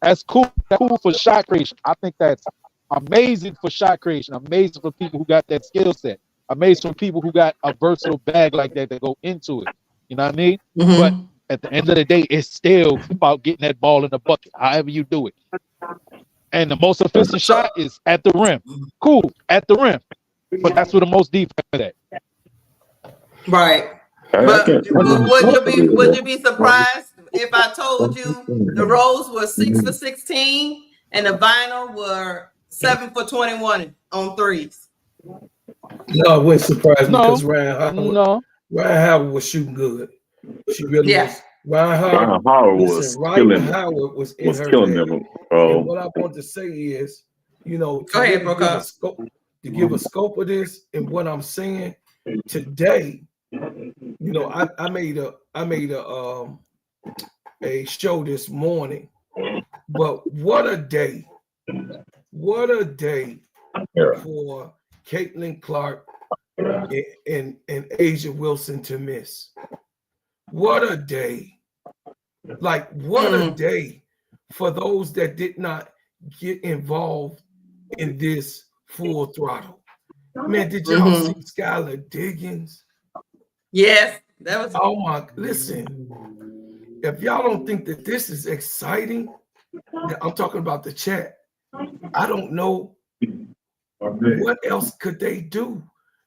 That's cool. That's cool for shot creation. I think that's amazing for shot creation. Amazing for people who got that skill set. Amazing for people who got a versatile bag like that go into it. You know what I mean? But Mm-hmm. at the end of the day, it's still about getting that ball in the bucket, however you do it. And the most efficient shot is at the rim. Cool, at the rim. But that's where the most defense at. Right. But would you be surprised if I told you the Rose was 6 for 16 and the Vinyl were 7 for 21 on threes? No, it wouldn't surprise me because No. Ryan Howard was shooting good. She really was. Ryan Howard was in her killing bag. them. And what I want to say is, to give a scope of this and what I'm saying today, I made a show this morning, but what a day for Caitlin Clark and Asia Wilson to miss. What a day. Like, what a day for those that did not get involved in this full throttle. Man, did y'all see Skylar Diggins? Yes, that was. Oh my! Listen, if y'all don't think that this is exciting, I'm talking about the chat. I don't know what else could they do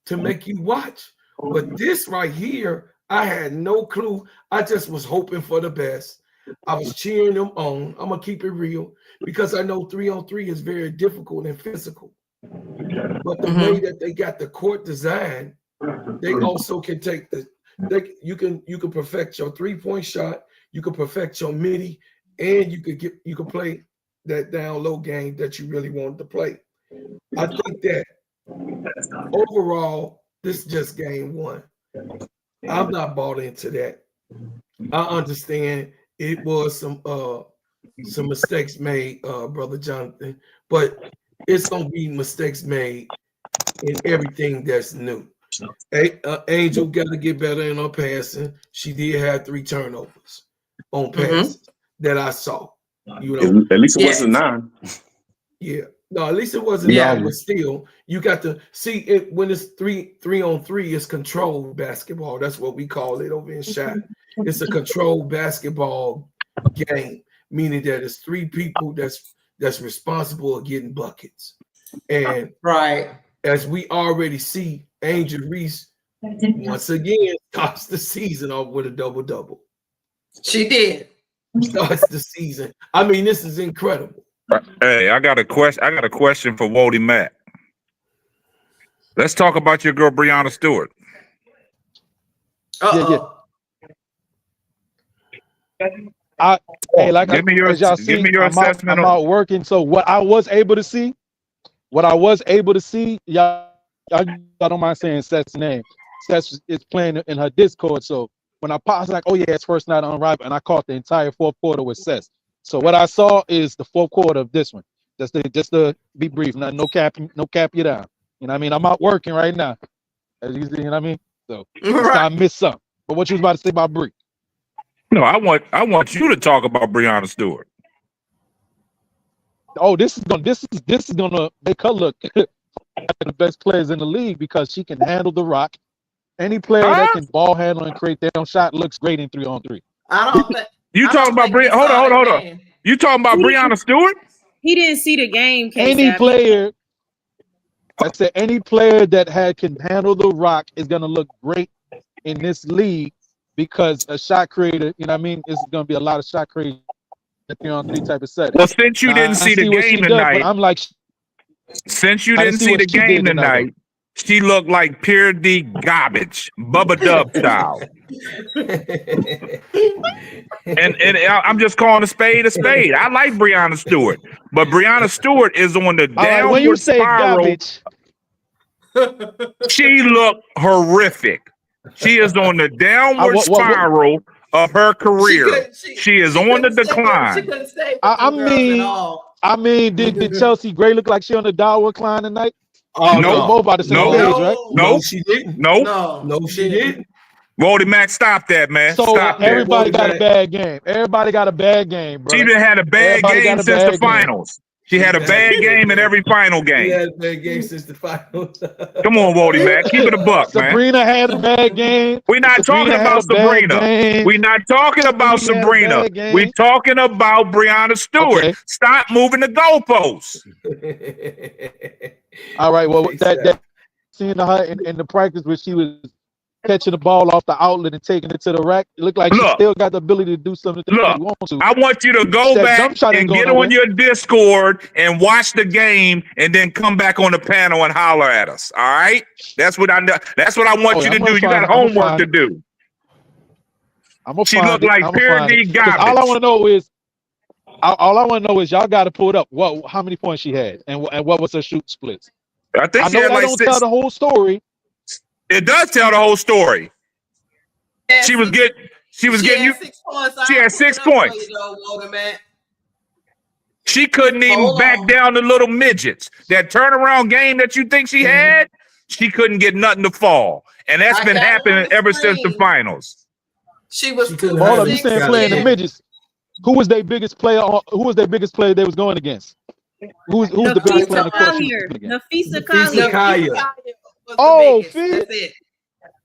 to make you watch. But this right here, I had no clue. I just was hoping for the best. I was cheering them on. I'm gonna keep it real because I know 3-on-3 is very difficult and physical. But the way that they got the court design, they also can take you can perfect your 3-point shot, you can perfect your midi, and you can play that down low game that you really wanted to play. I think that overall, this is just game one. I'm not bought into that. I understand it was some mistakes made, Brother Jonathan, but it's gonna be mistakes made in everything that's new. Angel got to get better in her passing. She did have 3 turnovers on passes that I saw. At least it wasn't 9. Yeah. No, at least it wasn't 9, but still, you got to see it when it's 3-on-3, it's controlled basketball. That's what we call it over in shot. It's a controlled basketball game, meaning that it's 3 people that's responsible for getting buckets. And as we already see, Angel Reese once again starts the season off with a double-double. She did. Starts the season. I mean, this is incredible. Hey, I got a question for Wody Mack. Let's talk about your girl Breanna Stewart. Give me your assessment. I'm out working. So what I was able to see, y'all don't mind saying Seth's name. Seth is playing in her Discord. So when I paused, like, oh yeah, it's first night on Unrivaled, and I caught the entire fourth quarter with Seth. So what I saw is the fourth quarter of this one. Just to be brief, no cap you down. You know what I mean? I'm out working right now. As you see, you know what I mean? So I missed something. But what you was about to say about Bree? No, I want you to talk about Breanna Stewart. Oh, this is gonna make her look like the best players in the league because she can handle the rock. Any player that can ball handle and create their own shot looks great in 3-on-3. I don't think you talking about Breanna. Hold on. You talking about Breanna Stewart? He didn't see the game. Any player that can handle the rock is gonna look great in this league because a shot creator, you know what I mean, it's gonna be a lot of shot creators in 3-on-3 type of setting. Well, since you didn't see the game tonight, I'm like, since you didn't see the game tonight, she looked like pure D garbage, Bubba Dub style. and I'm just calling a spade a spade. I like Breanna Stewart, but Breanna Stewart is on the downward when you say spiral. garbage, she looked horrific. She is on the downward spiral of her career. She is on the decline. I mean, did Chelsea Gray look like she on the downward climb tonight? No, both about the same age, right? No, she didn't. No, she didn't. Wody Mac, stop that, man. So Stop that. everybody got a bad game. Everybody got a bad game, bro. She done had a bad game since the finals. She had a bad game in every final game. She had a bad game since the finals. Come on, Wody Mac. Keep it a buck, man. Sabrina had a bad game. We're not talking about Sabrina. We're not talking about Sabrina. We're talking about Breonna Stewart. Okay. Stop moving the goalposts. All right. Well, that seeing her in the practice where she was catching the ball off the outlet and taking it to the rack, it looked like she still got the ability to do something that she wants to. I want you to go back and get on your Discord and watch the game, and then come back on the panel and holler at us. All right, that's what I want you to do. You got homework to do. She looked like pure D garbage. All I want to know is y'all got to pull it up. How many points she had, and what was her shoot splits? I think she had like don't tell the whole story. It does tell the whole story. She was getting you. 6 points. She had 6 points. She couldn't even back down the little midgets. That turnaround game that you think she had, she couldn't get nothing to fall, and that's been happening ever since the finals. She was. Hold up, you saying playing the midgets? Who was their biggest player? Who was their biggest player they was going against? Who's the biggest player Nafisa Collier.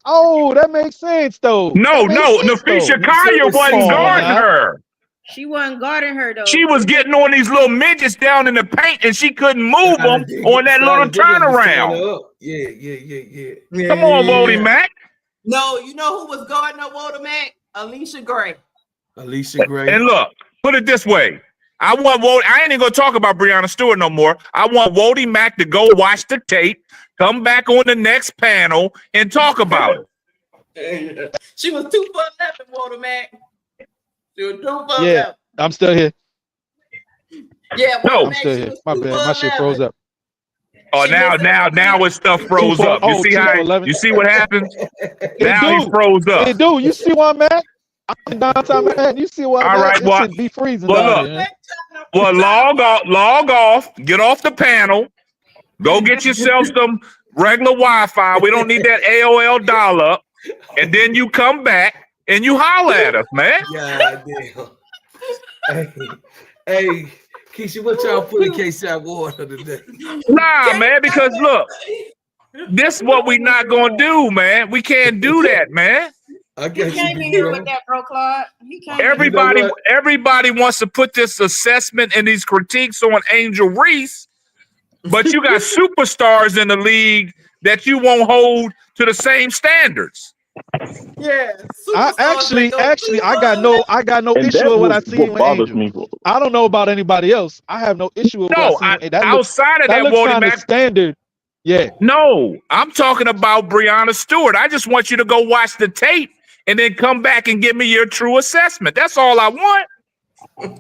Oh, that makes sense though. No, Nafisa Collier wasn't guarding her. She wasn't guarding her though. She was getting on these little midgets down in the paint, and she couldn't move them on that little turnaround. Yeah. Come on, Wody Mac. No, you know who was guarding her, Wody Mac? Alicia Gray. And look, put it this way. I ain't even gonna talk about Breonna Stewart no more. I want Wody Mac to go watch the tape, come back on the next panel, and talk about it. She was 2 for 11, Wody Mac. She was 2 for 11. Yeah, I'm still here. Yeah, I'm still here. My bad, my shit froze up. Oh, now his stuff froze up. You see you see what happened? Now he froze up. Hey, dude, you see where I'm at? I'm downtown Manhattan. You see what I'm at? All right, be freezing. Well, log off, get off the panel, go get yourself some regular Wi-Fi. We don't need that AOL dial-up, and then you come back and you holler at us, man. Yeah, damn. Hey, Keisha, what y'all put in KSAT water today? Nah, man, because look, this is what we not gonna do, man. We can't do that, man. I guess he came in here with that, bro, Claude. Everybody wants to put this assessment and these critiques on Angel Reese, but you got superstars in the league that you won't hold to the same standards. Yeah, I got no issue with what I see with Angel. I don't know about anybody else. I have no issue with what I see. Outside of that, Wody Mac standard. Yeah. No, I'm talking about Breonna Stewart. I just want you to go watch the tape and then come back and give me your true assessment. That's all I want.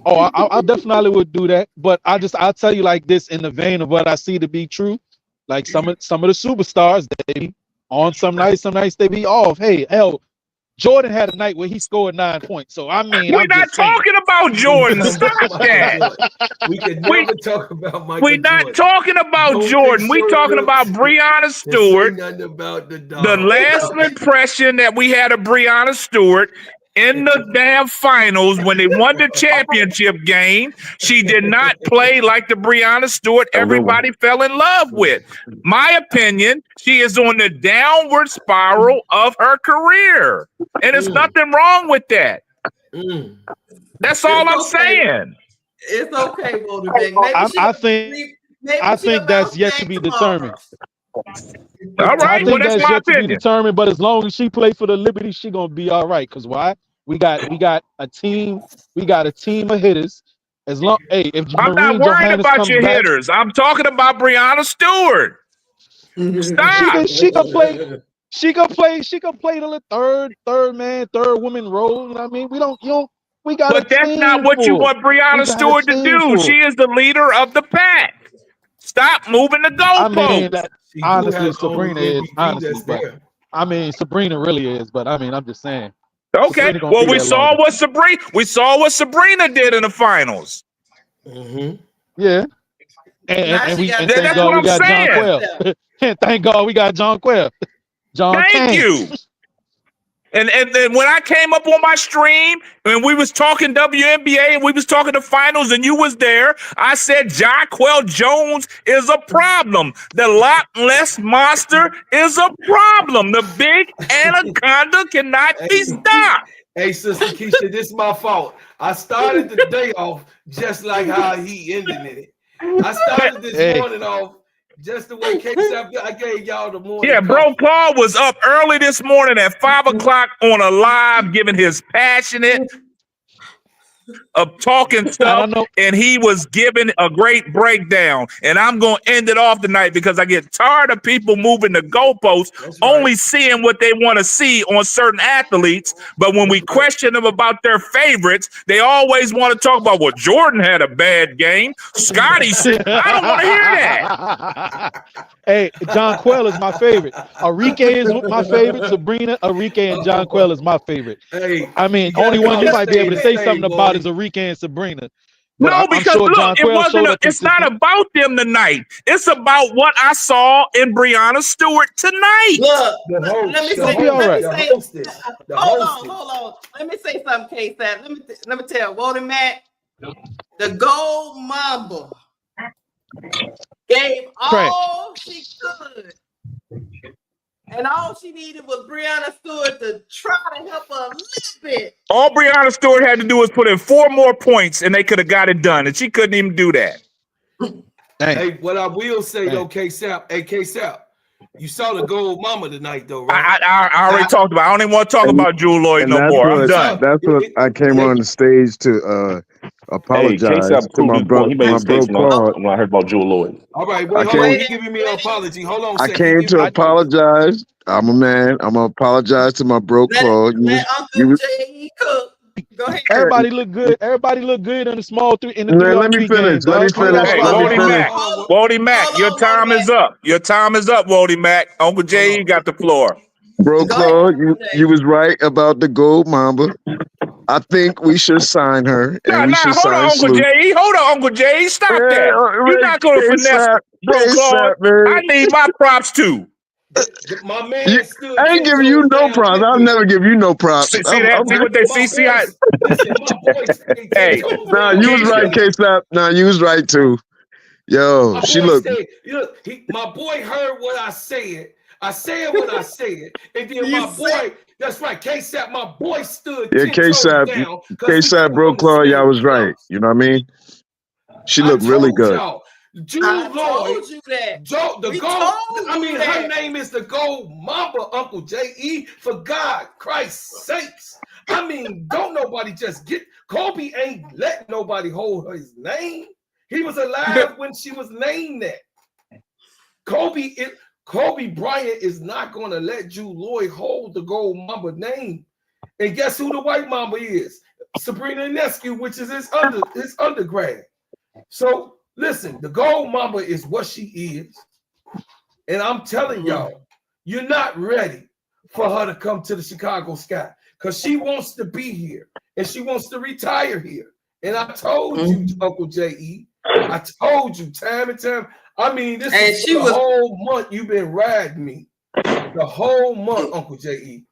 Oh, I definitely would do that. But I'll tell you like this, in the vein of what I see to be true. Like some of the superstars, they be on some nights they be off. Hey, hell, Jordan had a night where he scored 9 points. So I mean, we're not talking about Jordan. Stop that. We can never talk about Michael. We're not talking about Jordan. We're talking about Breonna Stewart. The last impression that we had of Breonna Stewart in the damn finals when they won the championship game, she did not play like the Breonna Stewart everybody fell in love with. My opinion, she is on the downward spiral of her career. And there's nothing wrong with that. That's all I'm saying. It's okay, I think that's yet to be determined. All right, well, that's my opinion. Determined, but as long as she plays for the Liberty, she gonna be all right. Cause why? We got a team of hitters. As long, if I'm not worried about your hitters. I'm talking about Breonna Stewart. Stop. She can play. She can play the third woman role. You know what I mean? We got. But that's not what you want Breonna Stewart to do. She is the leader of the pack. Stop moving the goalposts. Honestly, Sabrina is. Sabrina really is. But I mean, I'm just saying. Okay. Well, we saw what Sabrina did in the finals. Yeah. And thank God we got John Quell. And thank God we got John Quell. Thank you. And then when I came up on my stream and we was talking WNBA and we was talking the finals and you was there, I said Jaquel Jones is a problem. The Loch Ness Monster is a problem. The big anaconda cannot be stopped. Hey, Sister Keisha, this is my fault. I started the day off just like how he ended it. I started this morning off just the way I gave y'all the morning. Yeah, Bro Paul was up early this morning at 5 o'clock on a live, giving his passionate of talking stuff, and he was giving a great breakdown. And I'm going to end it off tonight because I get tired of people moving the goalposts, only seeing what they want to see on certain athletes. But when we question them about their favorites, they always want to talk about, well, Jordan had a bad game. Scotty said, I don't want to hear that. Hey, Jonquel is my favorite. Arike is my favorite. Sabrina, Arike, and Jonquel is my favorite. Hey, I mean, only one you might be able to say something about is Arike and Sabrina. But no, because sure look, it's not about them tonight. It's about what I saw in Brianna Stewart tonight. Look, let me say, hold on. Let me say something, K-Sap. Let me tell Walt and Matt, the Gold Mamba gave all she could. And all she needed was Brianna Stewart to try to help her a little bit. All Brianna Stewart had to do was put in 4 more points and they could have got it done. And she couldn't even do that. Hey, what I will say though, K-Sap, you saw the Gold Mama tonight though, right? I already talked about it. I don't even want to talk about Jewel Lloyd no more. I'm done. That's what I came on the stage to apologize to my bro Claude. When I heard about Jewel Lloyd. All right, wait, hold on. He's giving me an apology. Hold on. I came to apologize. I'm a man. I'm gonna apologize to my bro Claude. Go ahead. Everybody look good. Everybody look good in the small three. Let me finish. Wody Mac, your time is up. Your time is up, Wody Mac. Uncle J, you got the floor. Bro Claude, you was right about the Gold Mamba. I think we should sign her. And hold on, Uncle J. Hold on, Uncle J. Stop that. You're not going to finesse Bro Claude. I need my props too. My man, I ain't giving you no props. I'll never give you no props. See what they see? Hey, nah, you was right, K-Sap. Nah, you was right too. Yo, she looked. My boy heard what I said. I said what I said, and then my boy. That's right, K-Sap. My boy stood. Yeah, K-Sap, Bro Claude, y'all was right. You know what I mean? She looked really good. Jewel Lloyd, the gold. I mean, her name is the Gold Mamba, Uncle J.E. For God, Christ's sakes. I mean, don't nobody just get. Kobe ain't let nobody hold his name. He was alive when she was named that. Kobe Bryant is not going to let Jewel Lloyd hold the Gold Mamba name. And guess who the White Mamba is? Sabrina Ionescu, which is his undergrad. So. Listen, the Gold Mamba is what she is. And I'm telling y'all, you're not ready for her to come to the Chicago Sky because she wants to be here and she wants to retire here. And I told you, Uncle J.E., I told you time and time. I mean, this is the whole month you've been riding me. The whole month, Uncle J.E.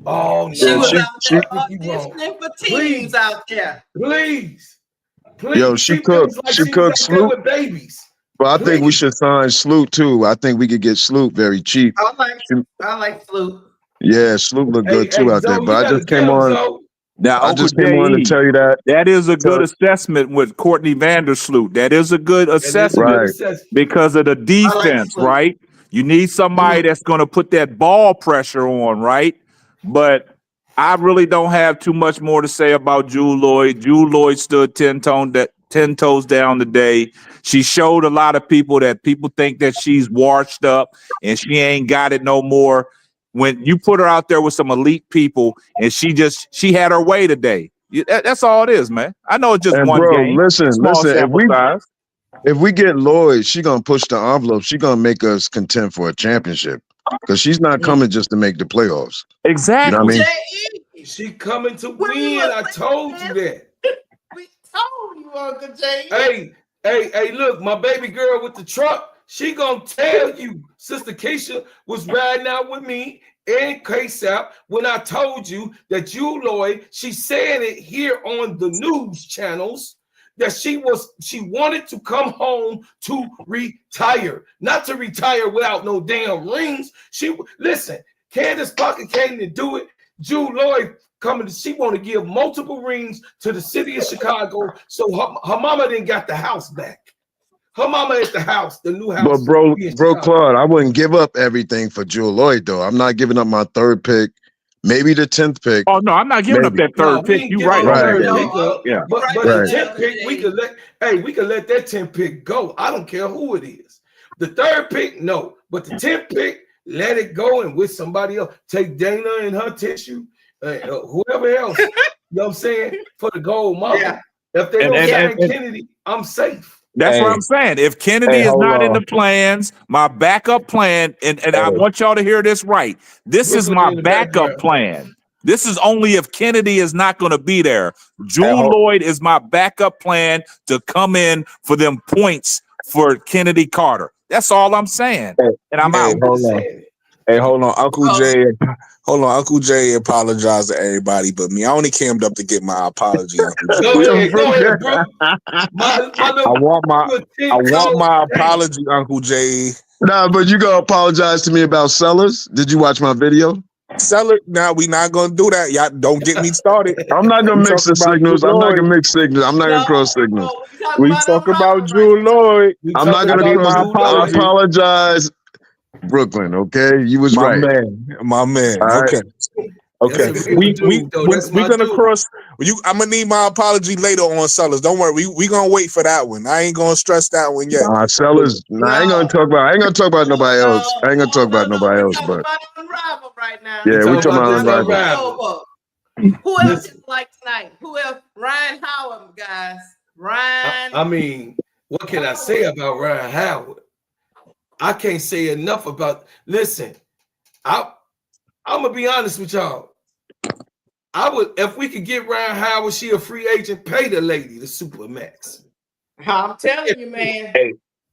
Oh, no. She was out there auditioning for teams out there. Please. Yo, she cooks Sloop with babies. But I think we should sign Sloop too. I think we could get Sloop very cheap. I like Sloop. Yeah, Sloop look good too out there. But I just came on. Now, I just came on to tell you that. That is a good assessment with Courtney Vandersloot. That is a good assessment because of the defense, right? You need somebody that's going to put that ball pressure on, right? But I really don't have too much more to say about Jewel Lloyd. Jewel Lloyd stood 10 toes down today. She showed a lot of people that people think that she's washed up and she ain't got it no more. When you put her out there with some elite people and she had her way today. That's all it is, man. I know it's just one game. Listen. If we get Lloyd, she gonna push the envelope. She gonna make us contend for a championship. Because she's not coming just to make the playoffs. Exactly. You know what I mean? She coming to win. I told you that. We told you, Uncle J. Hey, look, my baby girl with the truck, she gonna tell you Sister Keisha was riding out with me and KSAP when I told you that Jewel Lloyd, she said it here on the news channels that she wanted to come home to retire, not to retire without no damn rings. Listen, Candace Parker came to do it. Jewel Lloyd she want to give multiple rings to the city of Chicago, so her mama didn't got the house back. Her mama at the house, the new house. But bro, Claude, I wouldn't give up everything for Jewel Lloyd though. I'm not giving up my 3rd pick, maybe the 10th pick. Oh no, I'm not giving up that 3rd pick. You right. Yeah. But the 10th pick, we could let that 10th pick go. I don't care who it is. The 3rd pick, no. But the 10th pick, let it go and with somebody else. Take Dana and her tissue, whoever else. You know what I'm saying? For the gold mama. Yeah. If they don't sign Kennedy, I'm safe. That's what I'm saying. If Kennedy is not in the plans, my backup plan, and I want y'all to hear this right. This is my backup plan. This is only if Kennedy is not going to be there. Jewel Lloyd is my backup plan to come in for them points for Kennedy Carter. That's all I'm saying. And I'm out. Hold on. Uncle Jay apologized to everybody but me. I only came up to get my apology. Uncle Jay. Go ahead, bro. I want my apology, Uncle Jay. Nah, but you gonna apologize to me about Sellers? Did you watch my video? Seller, now we not gonna do that. Y'all don't get me started. I'm not gonna mix the signals. I'm not gonna mix signals. I'm not gonna cross signals. We talk about Jewel Lloyd. I'm not gonna cross. I apologize, Brooklyn. Okay, you was right, my man. All Okay. We're gonna cross. I'm gonna need my apology later on Sellers. Don't worry. We gonna wait for that one. I ain't gonna stress that one yet. Sellers. I ain't gonna talk about nobody else. I ain't gonna talk about nobody else. But Unrivaled right now. Yeah, we talking about Unrivaled. Who else is like tonight? Who else? Ryan Howard, guys. Ryan. I mean, what can I say about Ryan Howard? I can't say enough about. Listen, I'm gonna be honest with y'all. I would, if we could get Ryan Howard, she a free agent, pay the lady the Supermax. I'm telling you, man.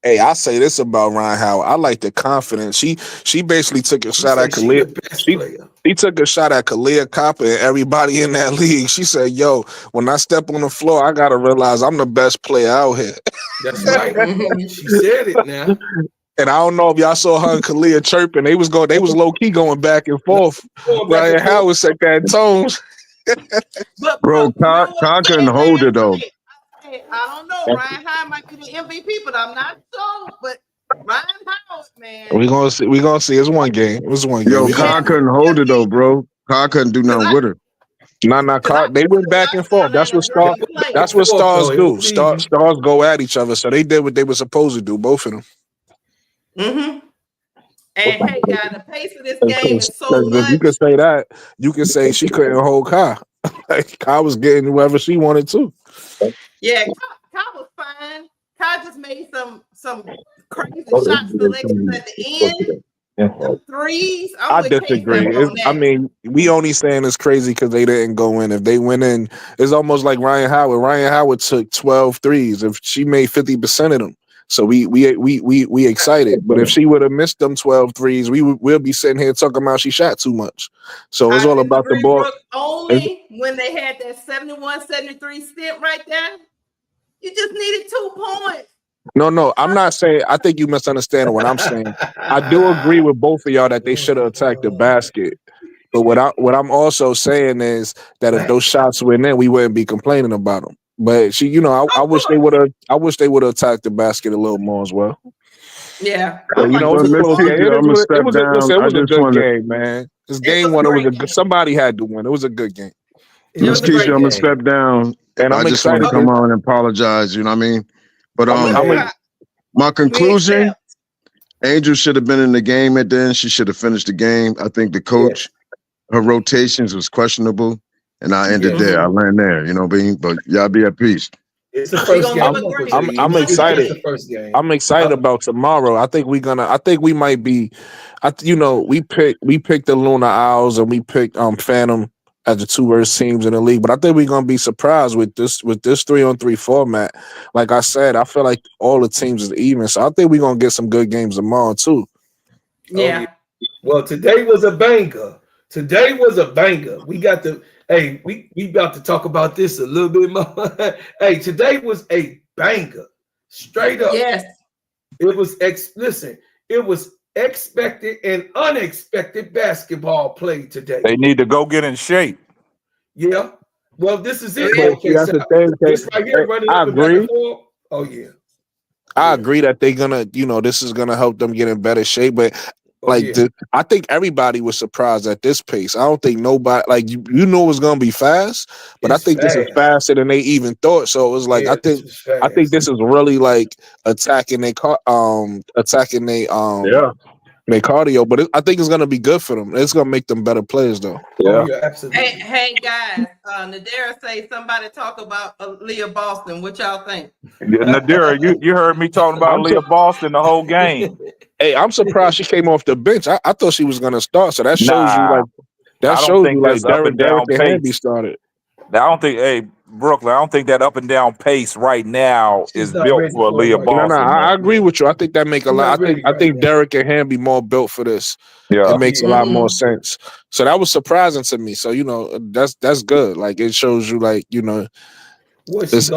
Hey, I say this about Ryan Howard. I like the confidence. She basically took a shot at Khalil. She took a shot at Khalil Copper and everybody in that league. She said, "Yo, when I step on the floor, I gotta realize I'm the best player out here." That's right. She said it now. And I don't know if y'all saw her and Khalil chirping. They was low key going back and forth. Ryan Howard set that tone. Bro, Khan couldn't hold it though. I don't know. Ryan Howard might be the MVP, but I'm not sure. But Ryan Howard, man. We gonna see. It's one game. Yo, Khan couldn't hold it though, bro. Khan couldn't do nothing with her. Nah, they went back and forth. That's what stars do. Stars go at each other. So they did what they were supposed to do, both of them. Mm-hmm. And hey, guys, the pace of this game is so much. You could say that. You could say she couldn't hold Kai. Kai was getting whoever she wanted to. Yeah, Kai was fine. Kai just made some crazy shots to Lakers at the end. Threes. I disagree. I mean, we only saying it's crazy because they didn't go in. If they went in, it's almost like Ryan Howard. Ryan Howard took 12 threes. If she made 50% of them. So we excited, but if she would have missed them 12 threes, we'll be sitting here talking about she shot too much. So it's all about the ball. Only when they had that 71-73 stint right there, you just needed 2 points. No, I'm not saying. I think you misunderstand what I'm saying. I do agree with both of y'all that they should have attacked the basket. But what I'm also saying is that if those shots went in, we wouldn't be complaining about them. But I wish they would have. I wish they would have attacked the basket a little more as well. Yeah, it was a good game, man. This game one, somebody had to win. It was a good game. Miss Keisha, I'm gonna step down, and I just want to come on and apologize. You know what I mean? But my conclusion: Angel should have been in the game at the end. She should have finished the game. I think the coach, her rotations was questionable. And I ended there. I landed there. You know what I mean? But y'all be at peace. It's the first game. I'm excited. I'm excited about tomorrow. I think we might be. We picked the Luna Owls and we picked Phantom as the 2 worst teams in the league. But I think we're gonna be surprised with this 3-on-3 format. Like I said, I feel like all the teams is even. So I think we're gonna get some good games tomorrow too. Yeah. Well, today was a banger. Today was a banger. We got the we about to talk about this a little bit more. Hey, today was a banger. Straight up. Yes. It was listen, it was expected and unexpected basketball played today. They need to go get in shape. Yeah. Well, this is it. But that's the thing. This right here running I up and back agree. and forth. Oh yeah. I agree that they're gonna, this is gonna help them get in better shape. But I think everybody was surprised at this pace. I don't think nobody you know it was gonna be fast, but I think this is faster than they even thought. So it was like I think this is really like attacking their their cardio. But I think it's gonna be good for them. It's gonna make them better players, though. Yeah, absolutely. Hey guys, Nadira say somebody talk about Leah Boston. What y'all think? Nadira, you heard me talking about Leah Boston the whole game. Hey, I'm surprised she came off the bench. I thought she was gonna start. So that shows Derek and Handy started. I don't think, Brooklyn, I don't think that up and down pace right now is built for Leah Boston. No, I agree with you. I think that make a lot. I think Derek and Hamby more built for this. Yeah, it makes a lot more sense. So that was surprising to me. So that's good. Like it shows you, it's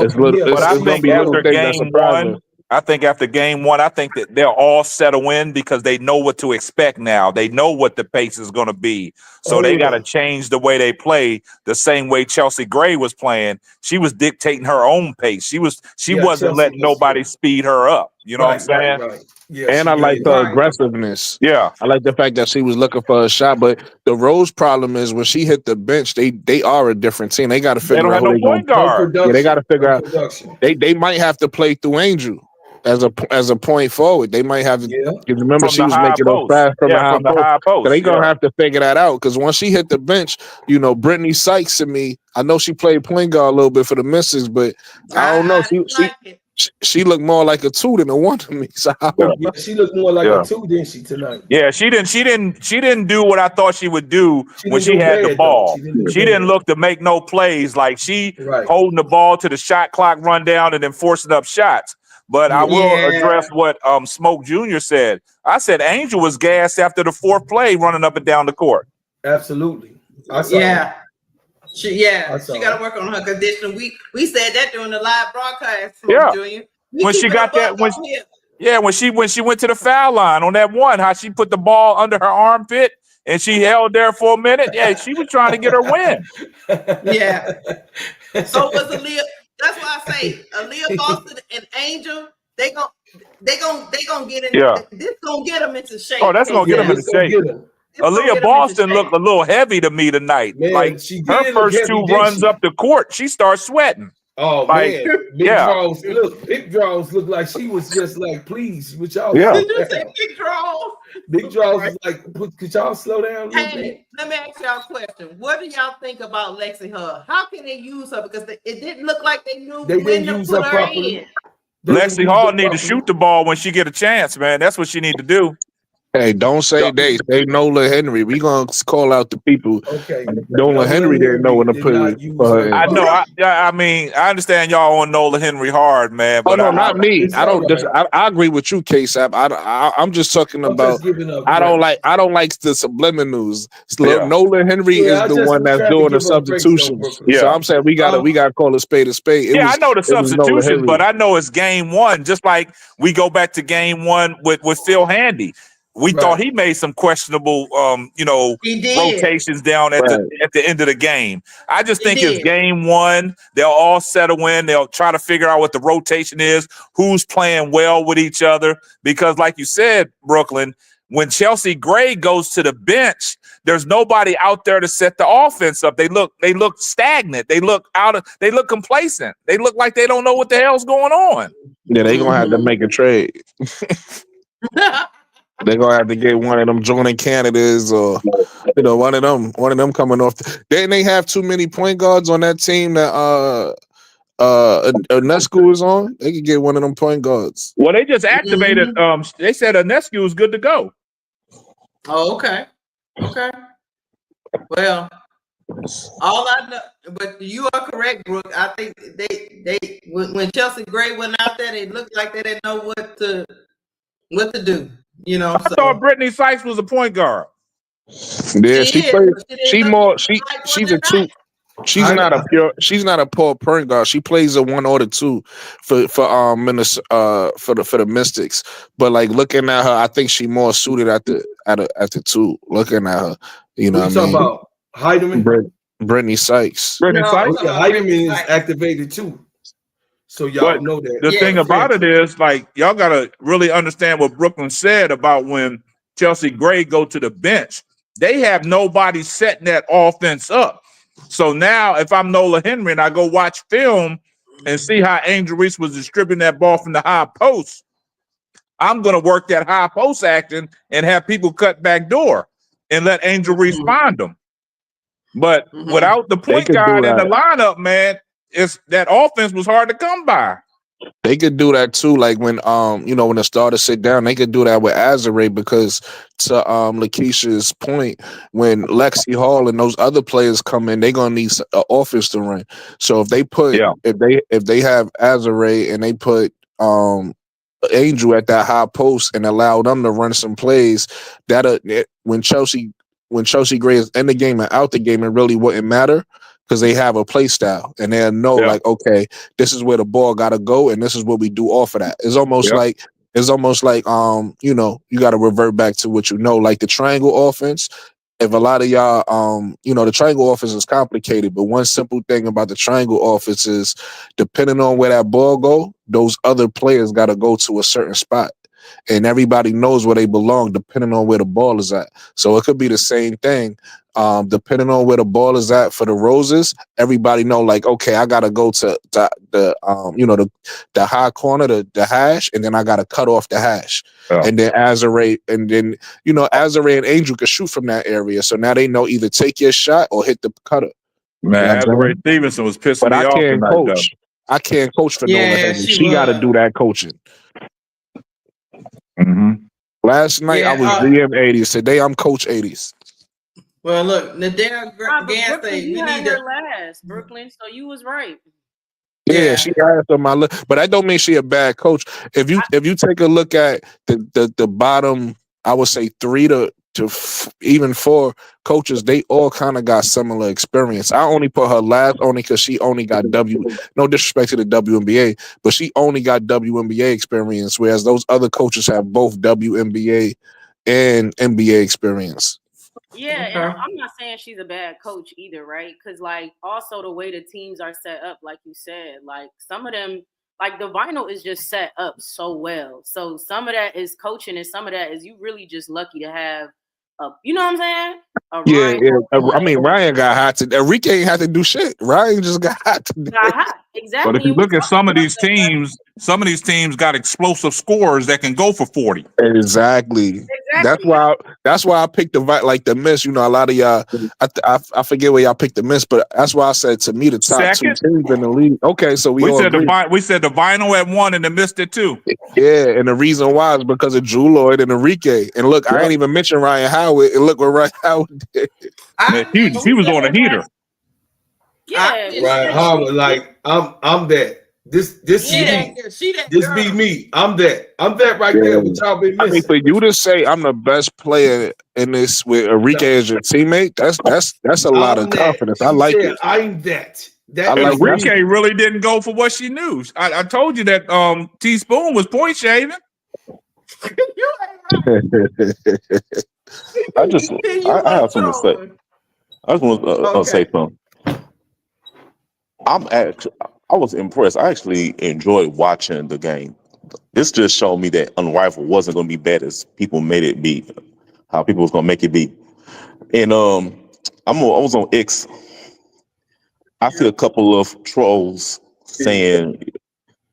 I think after game one, I think that they'll all settle in because they know what to expect now. They know what the pace is going to be. So they got to change the way they play the same way Chelsea Gray was playing. She was dictating her own pace. She wasn't letting nobody speed her up. You know what I'm saying? Right. Yeah, and I like the aggressiveness. Yeah. I like the fact that she was looking for a shot. But the Rose problem is when she hit the bench, they are a different team. They got to figure out who they going to. Yeah, they got to figure out. They might have to play through Angel as a point forward. They might have to. Because remember, she was making those fast from the high post. So they going to have to figure that out. Because once she hit the bench, Brittany Sykes to me, I know she played point guard a little bit for the misses, but I don't know. She looked more like a 2 than a 1 to me. So she looked more like a 2, didn't she, tonight? Yeah, she didn't do what I thought she would do when she had the ball. She didn't look to make no plays. Like she holding the ball to the shot clock run down and then forcing up shots. But I will address what Smoke Jr. said. I said Angel was gassed after the 4th play running up and down the court. Absolutely. She got to work on her condition. We said that during the live broadcast. Junior. When she got that, when she went to the foul line on that one, how she put the ball under her armpit and she held there for a minute. Yeah, she was trying to get her win. Yeah. So was Aaliyah. That's why I say Aaliyah Boston and Angel. They gonna get in. Yeah. This gonna get them into shape. Oh, that's gonna get them into shape. Aaliyah Boston looked a little heavy to me tonight. Man, like her first 2 runs up the court, she starts sweating. Oh man, big draws look like she was just like, please, with y'all. Yeah. Did you say big draws? Big draws is like, could y'all slow down a little bit? Let me ask y'all a question. What do y'all think about Lexi Hall? How can they use her? Because it didn't look like they knew when to put her in. Lexi Hall need to shoot the ball when she get a chance, man. That's what she need to do. Hey, don't say they. Say Nola Henry. We gonna call out the people. Okay. Nola Henry didn't know when to put it. I know. I mean, I understand y'all on Nola Henry hard, man. But not me. I don't. I agree with you, K-Sap. I'm just talking about. I don't like the subliminals. Nola Henry is the one that's doing the substitutions. So I'm saying we gotta call a spade a spade. I know the substitutions, but I know it's game 1. Just like we go back to game 1 with Phil Handy. We thought he made some questionable, rotations down at the end of the game. I just think it's game 1. They'll all settle in. They'll try to figure out what the rotation is, who's playing well with each other. Because like you said, Brooklyn, when Chelsea Gray goes to the bench, there's nobody out there to set the offense up. They look stagnant. They look complacent. They look like they don't know what the hell's going on. Yeah, they're gonna have to make a trade. They're gonna have to get one of them joining Canadas or one of them coming off. Didn't they have too many point guards on that team that Onescu is on? They could get one of them point guards. Well, they just activated. They said Onescu is good to go. Oh, okay. Well, all I know, but you are correct, Brooke. I think they when Chelsea Gray went out there, they looked like they didn't know what to do. I thought Brittany Sykes was a point guard. Yeah, she plays. She's a two. She's not a Hyman. she's not a pure point guard. She plays a 1 or the 2 for the Mystics. But like looking at her, I think she more suited at the 2. Looking at her, you know Who you what I talking mean? about? Heidemann? Brittany Sykes. Brittany Sykes. Oh, yeah, Heidemann is activated too. So y'all know that. The thing about it is, like, y'all gotta really understand what Brooklyn said about when Chelsea Gray go to the bench. They have nobody setting that offense up. So now, if I'm Nola Henry and I go watch film and see how Angel Reese was distributing that ball from the high post, I'm gonna work that high post action and have people cut back door and let Angel Reese find them. But without the point guard in the lineup, man, it's that offense was hard to come by. They could do that too, like when when the starters sit down, they could do that with Azare because to Lakeisha's point, when Lexi Hall and those other players come in, they're gonna need an offense to run. So if they put if they have Azare and they put Angel at that high post and allow them to run some plays, when Chelsea Gray is in the game and out the game, it really wouldn't matter. Because they have a play style and they'll know like, okay, this is where the ball gotta go and this is what we do off of that. It's almost like you gotta revert back to what you know, like the triangle offense. If a lot of y'all the triangle offense is complicated, but one simple thing about the triangle offense is depending on where that ball go, those other players gotta go to a certain spot. And everybody knows where they belong depending on where the ball is at. So it could be the same thing. Depending on where the ball is at for the Roses, everybody know like, okay, I gotta go to the high corner, the hash, and then I gotta cut off the hash. And then Azare and Angel can shoot from that area. So now they know either take your shot or hit the cutter. Man, Azare Stevenson was pissing me off tonight. I can't coach for Nola Henry. She gotta do that coaching. Last night I was GM 80s. Today I'm Coach 80s. Well, look, Nadell Gans say you we had need her to. last, Brooklyn. So you was right. Yeah, she has on my list, but that don't mean she a bad coach. If you take a look at the bottom, I would say 3 to even 4 coaches, they all kind of got similar experience. I only put her last only because she only got no disrespect to the WNBA, but she only got WNBA experience, whereas those other coaches have both WNBA and NBA experience. Yeah, and I'm not saying she's a bad coach either, right? Because like also the way the teams are set up, like you said, like some of them, like the vinyl is just set up so well. So some of that is coaching, and some of that is you really just lucky to have you know what I'm saying? I mean, Ryan got hot today. Enrique ain't had to do shit. Ryan just got hot today. Exactly. But if you look at some of these teams got explosive scorers that can go for 40. Exactly. That's why I picked the miss. You know, a lot of y'all, I forget where y'all picked the miss, but that's why I said to me the top Second? 2 teams in the league. Okay, so we said agree. we said the vinyl at 1 and the missed it 2. Yeah, and the reason why is because of Drew Lloyd and Enrique. And look, I ain't even mention Ryan Howard. And look what Ryan Howard did. He was on a heater. Yeah, Ryan Howard, like I'm that. This be me. I'm that right there with y'all been missing. I mean, for you to say I'm the best player in this with Enrique as your teammate, that's a lot of confidence. I like it. I'm that. Enrique really didn't go for what she knew. I told you that Teaspoon was point shaving. I have something to say. I just want to say something. I was impressed. I actually enjoyed watching the game. This just showed me that Unrivaled wasn't going to be bad as people made it be, how people was going to make it be. And I was on X. I see a couple of trolls saying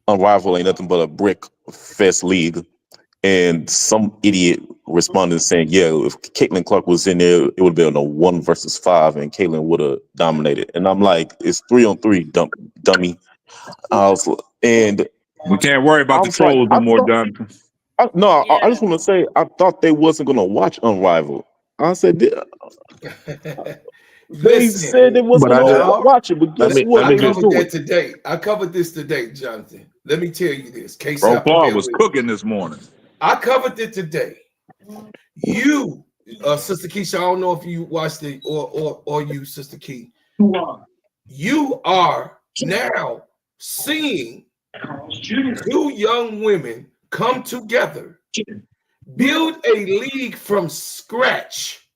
Unrivaled ain't nothing but a brick fest league. And some idiot responded saying, yeah, if Caitlin Clark was in there, it would have been a 1 versus 5 and Caitlin would have dominated. And I'm like, it's 3-on-3, dummy. And we can't worry about the trolls no more, John. I just want to say, I thought they wasn't going to watch Unrivaled. I said, they said they wasn't going to watch it, but guess what? I covered that today. I covered this today, Jonathan. Let me tell you this. Bro Paul was cooking this morning. I covered it today. You Sister Keisha, I don't know if you watched it or you, Sister Key. You are now seeing two young women come together, build a league from scratch,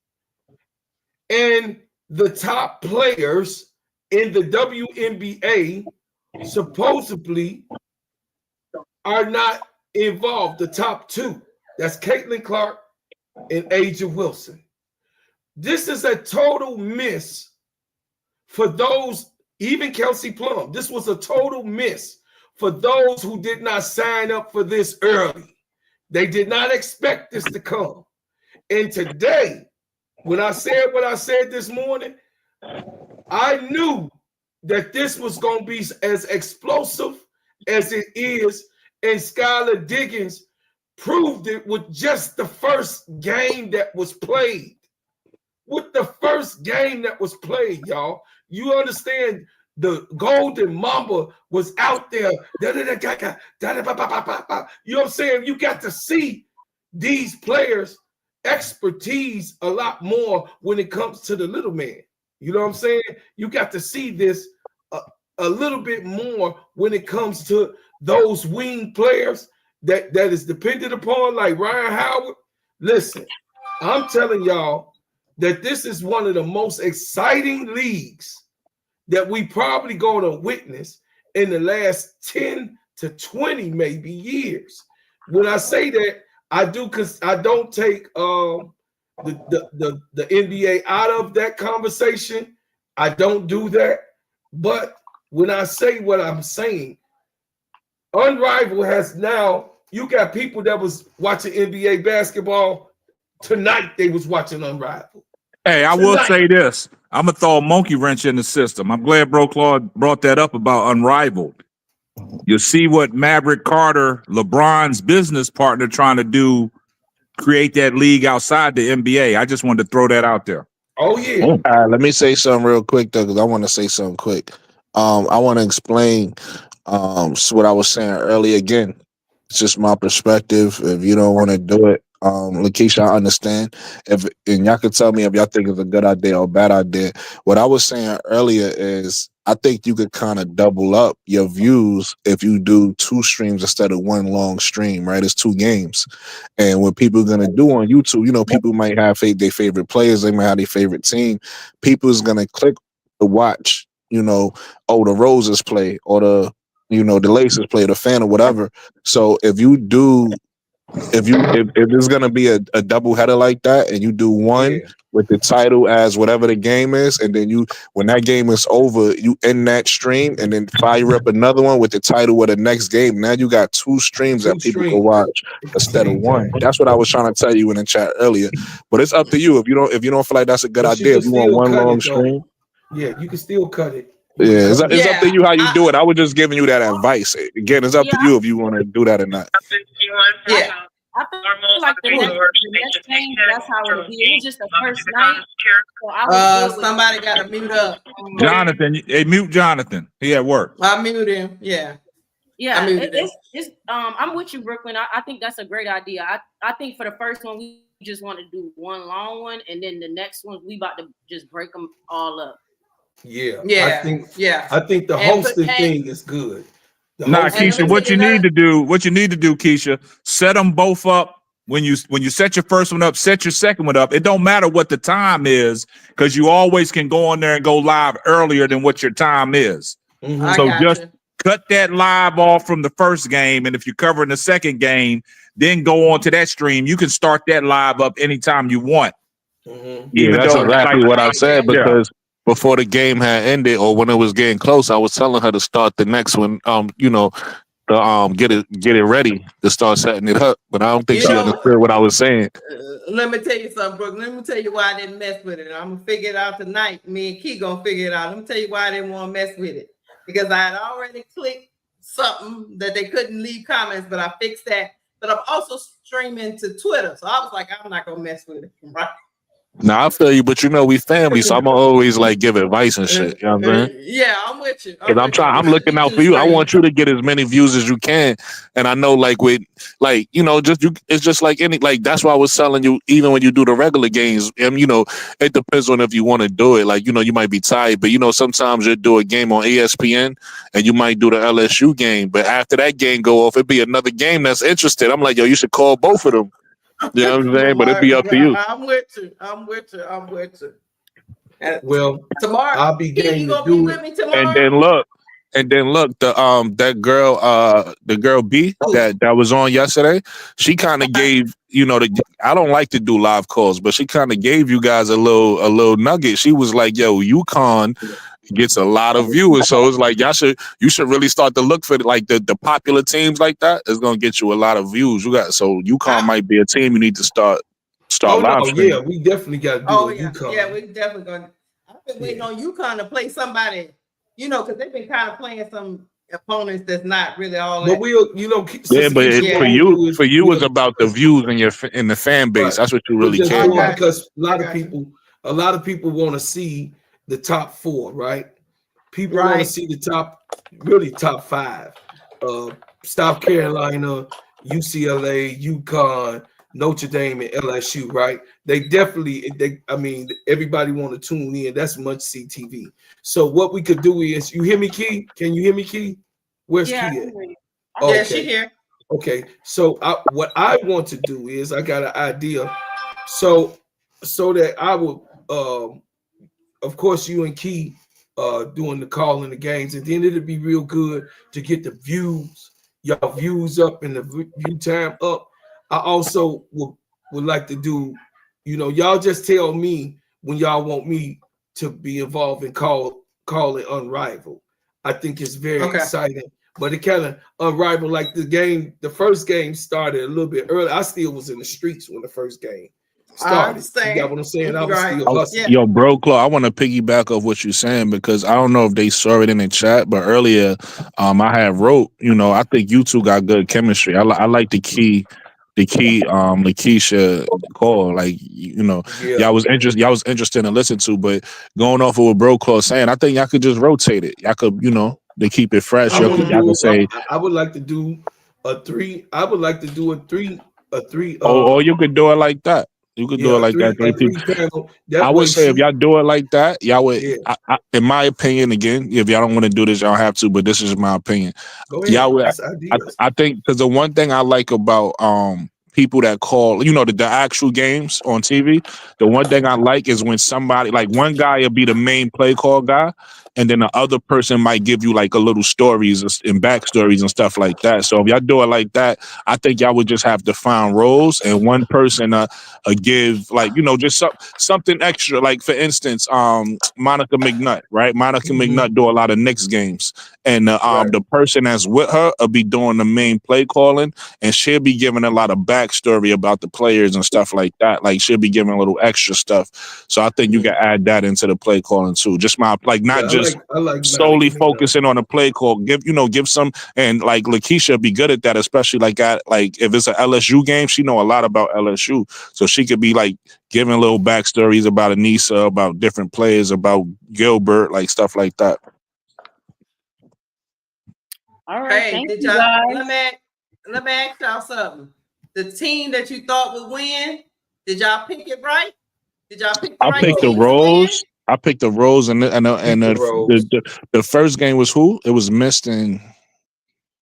and the top players in the WNBA supposedly are not involved. The top two, that's Caitlin Clark and Aja Wilson. This is a total miss for those, even Kelsey Plum. This was a total miss for those who did not sign up for this early. They did not expect this to come. And today, when I said what I said this morning, I knew that this was going to be as explosive as it is, and Skylar Diggins proved it with just the first game that was played. With the first game that was played, y'all. You understand, the Golden Mamba was out there. You know what I'm saying? You got to see these players' expertise a lot more when it comes to the little man. You know what I'm saying? You got to see this a little bit more when it comes to those wing players that is dependent upon, like Ryan Howard. Listen, I'm telling y'all that this is one of the most exciting leagues that we probably going to witness in the last 10 to 20 maybe years. When I say that, I do, because I don't take the NBA out of that conversation. I don't do that. But when I say what I'm saying, Unrivaled has now, you got people that was watching NBA basketball tonight, they was watching Unrivaled. Hey, I will say this. I'm going to throw a monkey wrench in the system. I'm glad Bro Claude brought that up about Unrivaled. You see what Maverick Carter, LeBron's business partner, trying to do, create that league outside the NBA. I just wanted to throw that out there. Oh, yeah. Let me say something real quick, though, because I want to say something quick. I want to explain what I was saying earlier. Again, it's just my perspective. If you don't want to do it, Lakeisha, I understand. And y'all can tell me if y'all think it's a good idea or a bad idea. What I was saying earlier is I think you could kind of double up your views if you do 2 streams instead of 1 long stream, right? It's 2 games. And what people are going to do on YouTube, you know, people might have their favorite players. They might have their favorite team. People's going to click to watch, you know, oh, the Roses play, or the, you know, the Laces play, the fan, or whatever. So if you do, if there's gonna be a double header like that, and you do one with the title as whatever the game is, and then you, when that game is over, you end that stream and then fire up another one with the title of the next game. Now you got 2 streams that people can watch instead of one. That's what I was trying to tell you in the chat earlier. But it's up to you. If you don't feel like that's a good idea, if you want 1 long stream, yeah, you can still cut it. Yeah, it's up to you how you do it. I was just giving you that advice. Again, it's up to you if you want to do that or not. Yeah. I feel like the next game, that's how it would be. It was just the first night. So I was somebody got to mute up. Jonathan, hey, mute Jonathan. He at work. I muted him. Yeah. Yeah, it's I'm with you, Brooklyn. I think that's a great idea. I think for the first one, we just want to do 1 long one, and then the next one, we about to just break them all up. Yeah. I think the hosting thing is good. Keisha, what you need to do, Keisha, set them both up. When you set your first one up, set your second one up. It don't matter what the time is, because you always can go on there and go live earlier than what your time is. Mm-hmm. So just cut that live off from the first game, and if you're covering the second game, then go on to that stream. You can start that live up anytime you want. Mm-hmm. Yeah, that's exactly what I said, because before the game had ended, or when it was getting close, I was telling her to start the next one. You know, to get it ready to start setting it up. But I don't think she understood what I was saying. Let me tell you something, Brooke. Let me tell you why I didn't mess with it. I'm gonna figure it out tonight. Me and Key gonna figure it out. Let me tell you why I didn't want to mess with it, because I had already clicked something that they couldn't leave comments, but I fixed that. But I'm also streaming to Twitter, so I was like, I'm not gonna mess with it, right? Nah, I feel you, but you know we family, so I'm gonna always like give advice and shit. You know what I'm saying? Yeah, I'm with you. Because I'm looking out for you. I want you to get as many views as you can. And I know like with like, you know, it's just like any like that's why I was telling you, even when you do the regular games, and you know, it depends on if you want to do it. Like, you know, you might be tired, but you know, sometimes you do a game on ESPN and you might do the LSU game. But after that game go off, it'd be another game that's interested. I'm like, yo, you should call both of them. You know what I'm saying? But it'd be up to you. I'm with you. Well, tomorrow, I'll be game you to gonna do be it. with me tomorrow? And then look, that girl, the girl B that was on yesterday, she kind of gave, you know, I don't like to do live calls, but she kind of gave you guys a little nugget. She was like, yo, UConn gets a lot of viewers. So it's like you should really start to look for like the popular teams like that. It's gonna get you a lot of views. So UConn might be a team you need to start live streaming. Yeah, we definitely got to do UConn. Yeah, we definitely gonna. I've been waiting on UConn to play somebody, you know, because they've been kind of playing some opponents that's not really all that. But we'll, you know, yeah, but for you, it's about the views in the fan base. Right. That's what you really care about. Because a lot of people want to see the top four, right? People want to see the top 5. South Carolina, UCLA, UConn, Notre Dame, and LSU, right? I mean, everybody want to tune in. That's much CTV. So what we could do is, you hear me, Key? Can you hear me, Key? Where's Key at? Okay. Yeah, she here. Okay, so what I want to do is, I got an idea, so that I will, of course, you and Key doing the call in the games, and then it'll be real good to get the views, y'all views up and the view time up. I also would like to do, you know, y'all just tell me when y'all want me to be involved in call it Unrivaled. I think it's very exciting, but it kind of Unrivaled, like the first game started a little bit early. I still was in the streets when the first game started. You got what I'm saying? I was still hustling. Yo, bro, Claw, I want to piggyback off what you're saying, because I don't know if they saw it in the chat, but earlier, I had wrote, you know, I think you two got good chemistry. I like the key, Lakeisha call, like, you know, y'all was interested to listen to, but going off of what Bro Claw saying, I think y'all could just rotate it. Y'all could, you know, to keep it fresh. Y'all could say, I would like to do a 3. I would like to do a 3. Or you could do it like that. You could do it like that. 3 people. I would say if y'all do it like that, y'all would, in my opinion, again, if y'all don't want to do this, y'all don't have to, but this is my opinion. Y'all would, I think, because the one thing I like about people that call, you know, the actual games on TV, the one thing I like is when somebody, like one guy will be the main play call guy, and then the other person might give you like a little stories and backstories and stuff like that. So if y'all do it like that, I think y'all would just have to find roles, and one person give, like, you know, just something extra. Like, for instance, Monica McNutt, right? Monica McNutt do a lot of Knicks games, and the person that's with her will be doing the main play calling, and she'll be giving a lot of backstory about the players and stuff like that. Like, she'll be giving a little extra stuff. So I think you can add that into the play calling too. Just not just solely focusing on a play call. Give some, and like Lakeisha be good at that, especially like if it's an LSU game, she know a lot about LSU, so she could be like giving little backstories about Anissa, about different players, about Gilbert, like stuff like that. All right, thank you guys. Let me ask y'all something. The team that you thought would win, did y'all pick it right? Did y'all pick the right team to win? I picked the Rose, and the first game was who? It was Mist and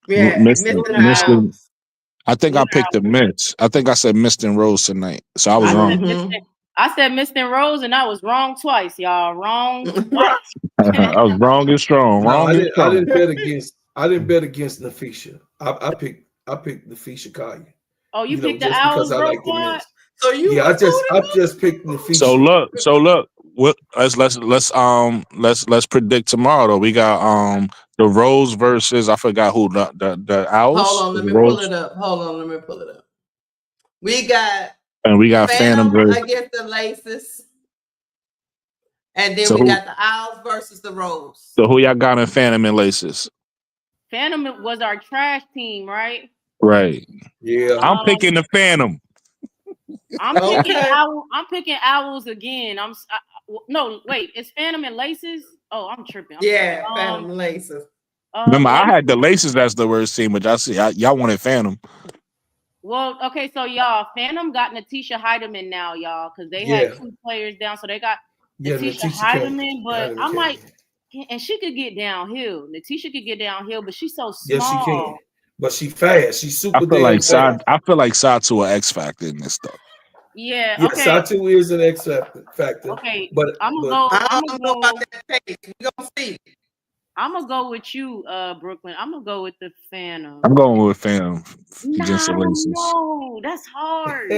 Mist. I think I picked the Mist. I think I said Mist and Rose tonight, so I was wrong. I said Mist and Rose, and I was wrong twice, y'all. Wrong twice. I was wrong and strong. I didn't bet against Nafisha. I picked Nafisha Kaya. Oh, you picked the Owls, bro? So you? I just picked Nafisha. So look. Let's predict tomorrow though. We got the Rose versus, I forgot who, the Owls. Hold on, let me pull it up. We got Phantom against the Laces, and then we got the Owls versus the Rose. So who y'all got in Phantom and Laces? Phantom was our trash team, right? Right. Yeah. I'm picking the Phantom. I'm picking I'm picking owls again. No, wait, it's Phantom and Laces. Oh, I'm tripping. Phantom and Laces. Remember, I had the Laces as the worst team, but y'all wanted Phantom. Well, okay, so y'all, Phantom got Natisha Heidemann now, y'all, because they had 2 players down, so they got Natisha Heidemann, but I'm like, and she could get downhill. Natisha could get downhill, but she's so small. Yes, she can. But she fast. She's super. I feel like Satu an X factor in this stuff. Yeah. Yeah, Okay. Satu is an X factor. Okay. But I'm gonna go. I don't know about that pace. We gonna see. I'm gonna go with you, Brooklyn. I'm gonna go with the Phantom. I'm going with Phantom against the No, Laces. that's hard.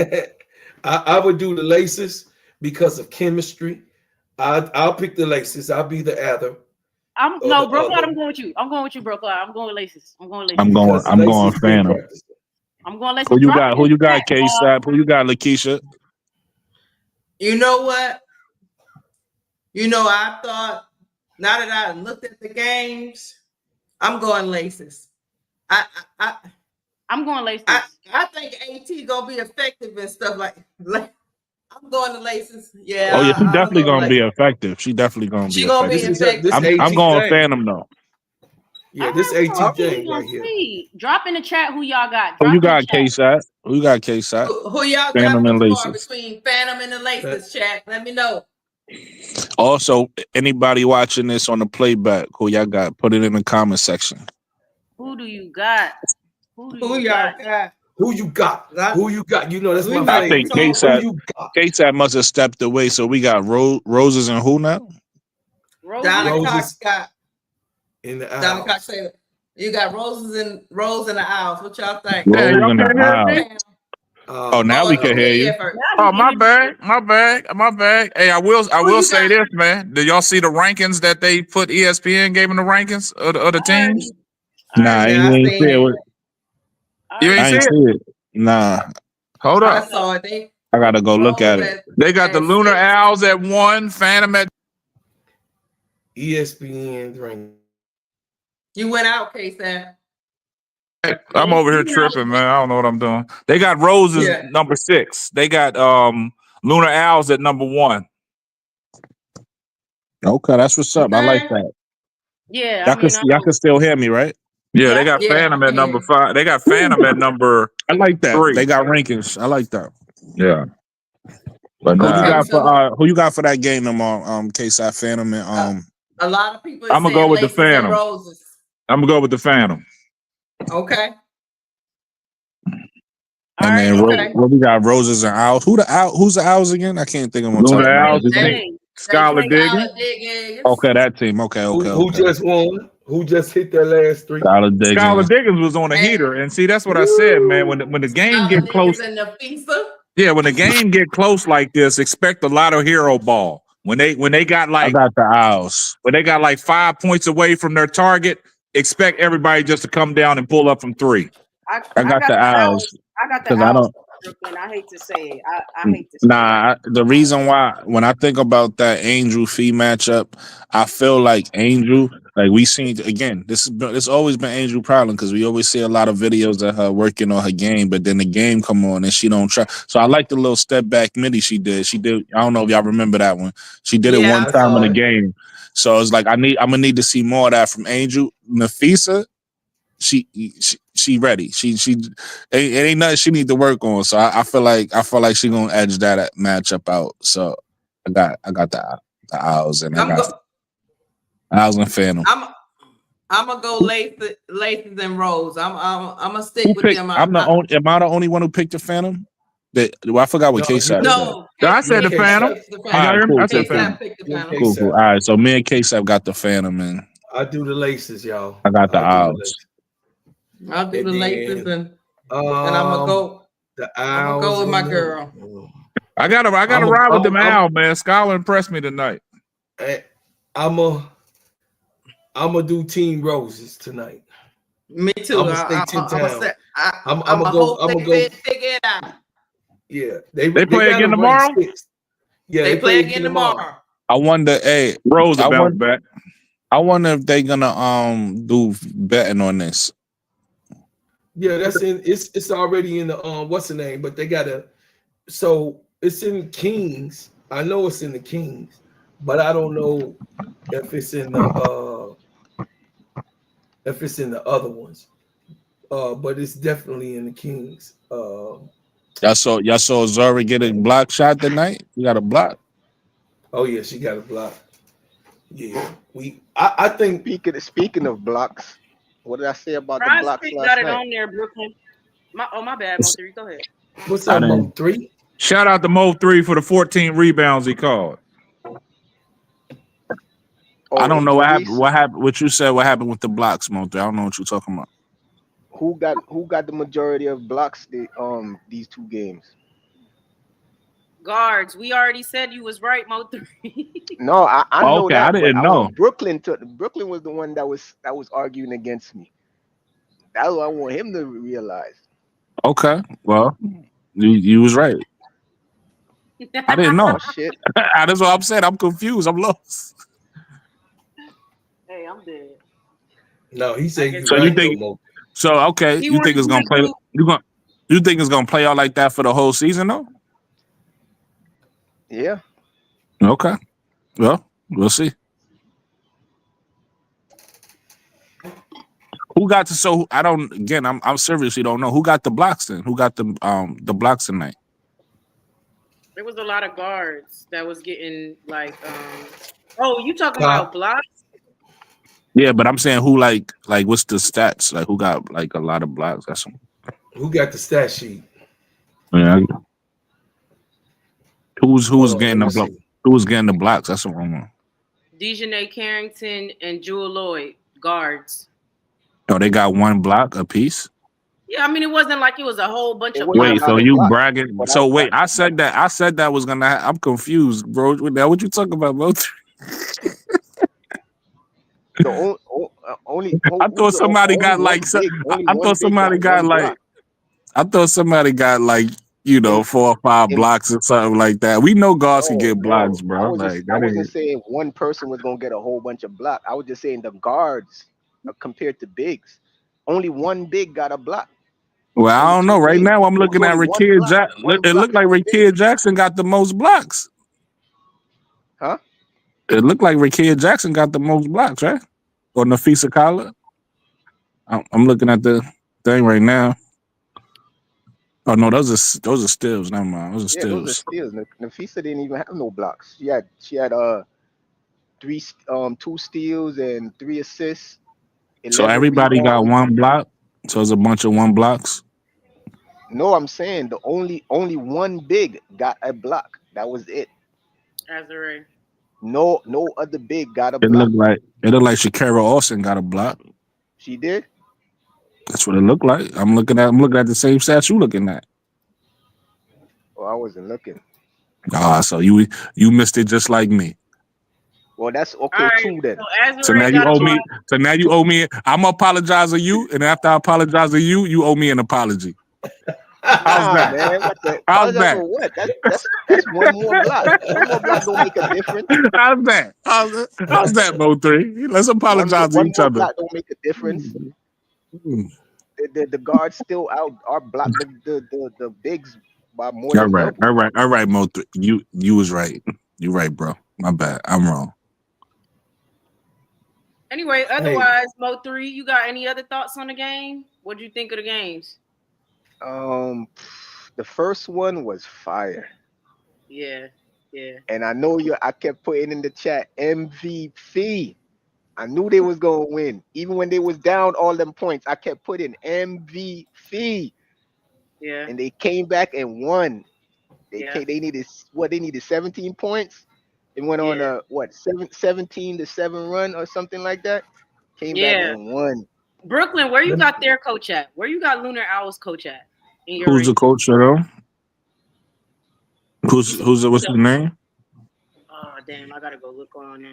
I would do the Laces because of chemistry. I'll pick the Laces. I'll be the other. Brooklyn. I'm going with you. I'm going with you, Brooklyn. I'm going with Laces. I'm going Phantom. I'm going Laces. Who you got, K-Sap? Who you got, Lakeisha? You know what? I thought, now that I looked at the games, I'm going Laces. I'm going Laces. I think AT gonna be effective and stuff like I'm going to Laces. Yeah. Oh yeah, she's definitely gonna be effective. She definitely gonna be effective. I'm going Phantom though. Yeah, this AT thing right here. Drop in the chat who y'all got. Who you got, K-Sap? Who you got, K-Sap? Who y'all Phantom got and before Laces. between Phantom and the Laces, chat? Let me know. Also, anybody watching this on the playback, who y'all got? Put it in the comment section. Who do you got? Who y'all got? Who you got? Who you got? You know, that's my I think K-Sap must have stepped away. So we got Roses and who now? Donna Cox got in the Donna Cox said you got Rose and the Owls. What y'all think? Rose and the Owls. Oh, now we can hear you. Oh, my bad. Hey, I will say this, man. Did y'all see the rankings that they put? ESPN gave them the rankings of the teams. Nah, I ain't see it. You ain't see it? Nah. Hold up. I saw it. I gotta go look at it. They got the Lunar Owls at 1, Phantom at ESPN ranking. You went out, K-Sap. I'm over here tripping, man. I don't know what I'm doing. They got Roses number 6. They got Lunar Owls at number 1. Okay, that's what's up. I like that. Yeah, y'all can still hear me, right? Yeah, they got Phantom at number 5. They got Phantom at number. I like that. 3. They got rankings. I like that. Yeah. But who you got for that game tomorrow? K-Sap, Phantom and a lot of people. I'm gonna go with the Phantom. I'm gonna go with the Phantom. Okay. And then what we got? Roses and Owls. Who's the Owls again? I can't think of them. Lunar Owls. Skylar Diggins. Okay, that team. Okay. Who just won? Who just hit their last 3? Skylar Diggins was on a heater, and see that's what I said, man. When the game get close, when the game get close like this, expect a lot of hero ball. When they got like, I got the Owls. When they got like 5 points away from their target, expect everybody just to come down and pull up from 3. I got the Owls. I got the Owls. I hate to say it. I hate to say it. The reason why, when I think about that Angel Fee matchup, I feel like Angel, like we seen again, this always been Angel problem because we always see a lot of videos of her working on her game, but then the game come on and she don't try. So I like the little step back midi she did. I don't know if y'all remember that one. She did it one time in the game. So it's like I'm gonna need to see more of that from Angel. Nafisa, she ready. She ain't nothing she need to work on. So I feel like she gonna edge that matchup out. So I got the Owls and Owls and Phantom. I'm gonna go Laces and Rose. I'm gonna stick with them. Am I the only one who picked the Phantom? I forgot what K-Sap said. I said the Phantom. I said Phantom. Cool. All right, so me and K-Sap got the Phantom and I do the Laces, y'all. I got the Owls. I'll do the Laces and I'm gonna go. I'm gonna go with my girl. I gotta ride with them Owl, man. Scholar impressed me tonight. I'm gonna do Team Roses tonight. Me too. I'm gonna stay 10 times. I'm gonna go. Figure it out. Yeah, they play again tomorrow. Yeah, they play again tomorrow. I wonder, Rose bounce back. I wonder if they gonna do betting on this. Yeah, that's in. It's already in the what's the name? But they gotta So it's in Kings. I know it's in the Kings, but I don't know if it's in the other ones. But it's definitely in the Kings. Y'all saw Zara get a block shot tonight. You got a block. Oh yeah, she got a block. Yeah, I think. Speaking of blocks, what did I say about the Prize blocks Pick last got it night? on there, Brooklyn. My bad, Mo3. Go ahead. What's up, Mo3? Shout out to Mo3 for the 14 rebounds he called. I don't know what happened. What happened? What you said? What happened with the blocks, Mo3? I don't know what you're talking about. Who got the majority of blocks these two games? Guards. We already said you was right, Mo3. No, I know okay, that. I didn't know. Brooklyn was the one that was arguing against me. That's what I want him to realize. Okay, well, you was right. I didn't know. Oh, shit. That's what I'm saying. I'm confused. I'm lost. Hey, I'm dead. No, he said so. You think? So okay, you think it's gonna play? You think it's gonna play out like that for the whole season, though? Yeah. Okay. Well, we'll see. Who got I don't. Again, I'm seriously don't know who got the blocks then. Who got the blocks tonight? There was a lot of guards that was getting like. Oh, you talking about blocks? Yeah, but I'm saying who like what's the stats? Like who got like a lot of blocks? That's who got the stat sheet. Yeah. Who's getting the block? Who's getting the blocks? That's what I'm on. Dejanay Carrington and Jewel Lloyd, guards. Oh, they got one block apiece. Yeah, I mean it wasn't like it was a whole bunch of. Wait, so you bragging? So wait, I said that was gonna. I'm confused, bro. Now what you talking about, bro? I thought somebody got like. I thought somebody got like. I thought somebody got like 4 or 5 blocks or something like that. We know guards can get blocks, bro. I wasn't saying one person was gonna get a whole bunch of blocks. I was just saying the guards compared to bigs, only one big got a block. Well, I don't know. Right now, I'm looking at Rickea Jackson. It looked like Rickea Jackson got the most blocks. Huh? It looked like Rickea Jackson got the most blocks, right? Or Nafisa Kala. I'm looking at the thing right now. Oh no, those are steals. Never mind. Those are steals. Those are steals. Nafisa didn't even have no blocks. She had 2 steals and 3 assists. So everybody got one block. So it's a bunch of 1 blocks. No, I'm saying the only one big got a block. That was it. Azure. No other big got a block. It looked like Shakira Austin got a block. She did? That's what it looked like. I'm looking at the same stats you looking at. Oh, I wasn't looking. So you missed it just like me. Well, that's okay too then. So now you owe me. So now you owe me. I'm gonna apologize to you, and after I apologize to you, you owe me an apology. How's that? Man, how's that? What? That's one more block. One more block don't make a difference. How's that? How's that, Mo3? Let's apologize to each other. One more block don't make a difference. The guards still are blocked the bigs by more than double. All right, Mo3. You was right. You right, bro. My bad. I'm wrong. Anyway, otherwise, Mo3, you got any other thoughts on the game? What do you think of the games? The first one was fire. Yeah. And I know I kept putting in the chat MVP. I knew they was gonna win. Even when they was down all them points, I kept putting MVP. Yeah. And they came back and won. They needed 17 points. It went on a 17-7 run or something like that. Came back and won. Brooklyn, where you got their coach at? Where you got Lunar Owl's coach at? Who's the coach though? What's his name? Oh damn, I gotta go look on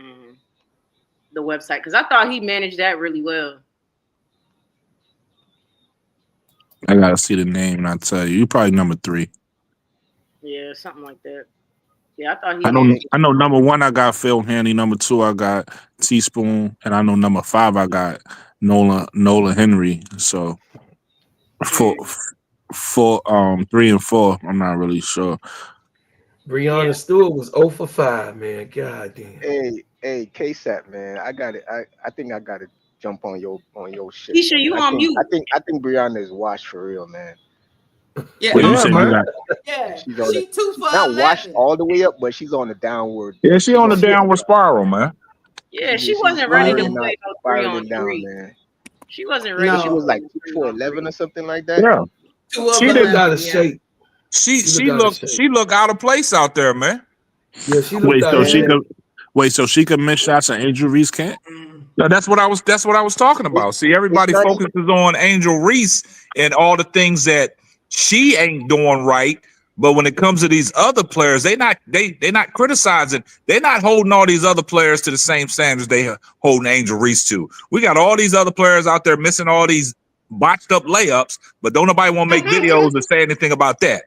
the website because I thought he managed that really well. I gotta see the name and I'll tell you. You probably number 3. Yeah, something like that. Yeah, I thought he. I know number 1 I got Phil Haney. Number 2 I got Teaspoon, and I know number 5 I got Nola Henry. So 3 and 4. I'm not really sure. Breonna Stewart was 0 for 5, man. God damn. Hey, KSAP, man. I got it. I think I got to jump on your shit. Keisha, you on mute. I think Brianna is washed for real, man. Yeah, Well, you said you got. yeah. She's on She 2 for not washed 11. all the way up, but she's on the downward. Yeah, she on the downward spiral, man. Yeah, she wasn't ready to spiraling play down- no 3 spiraling on down, 3. man. She wasn't ready. No. She was like 2 for 11 or something like that. Yeah, 2 of She looked 11, out of yeah. shape. She look out of place out there, man. Yeah, she looked out of shape. So she could miss shots and Angel Reese can't. No, that's what I was talking about. See, everybody It's not focuses on Angel Reese and all the things that she ain't doing right. But when it comes to these other players, they not criticizing. They're not holding all these other players to the same standards they holding Angel Reese to. We got all these other players out there missing all these botched up layups, but don't nobody want to make videos or say anything about that.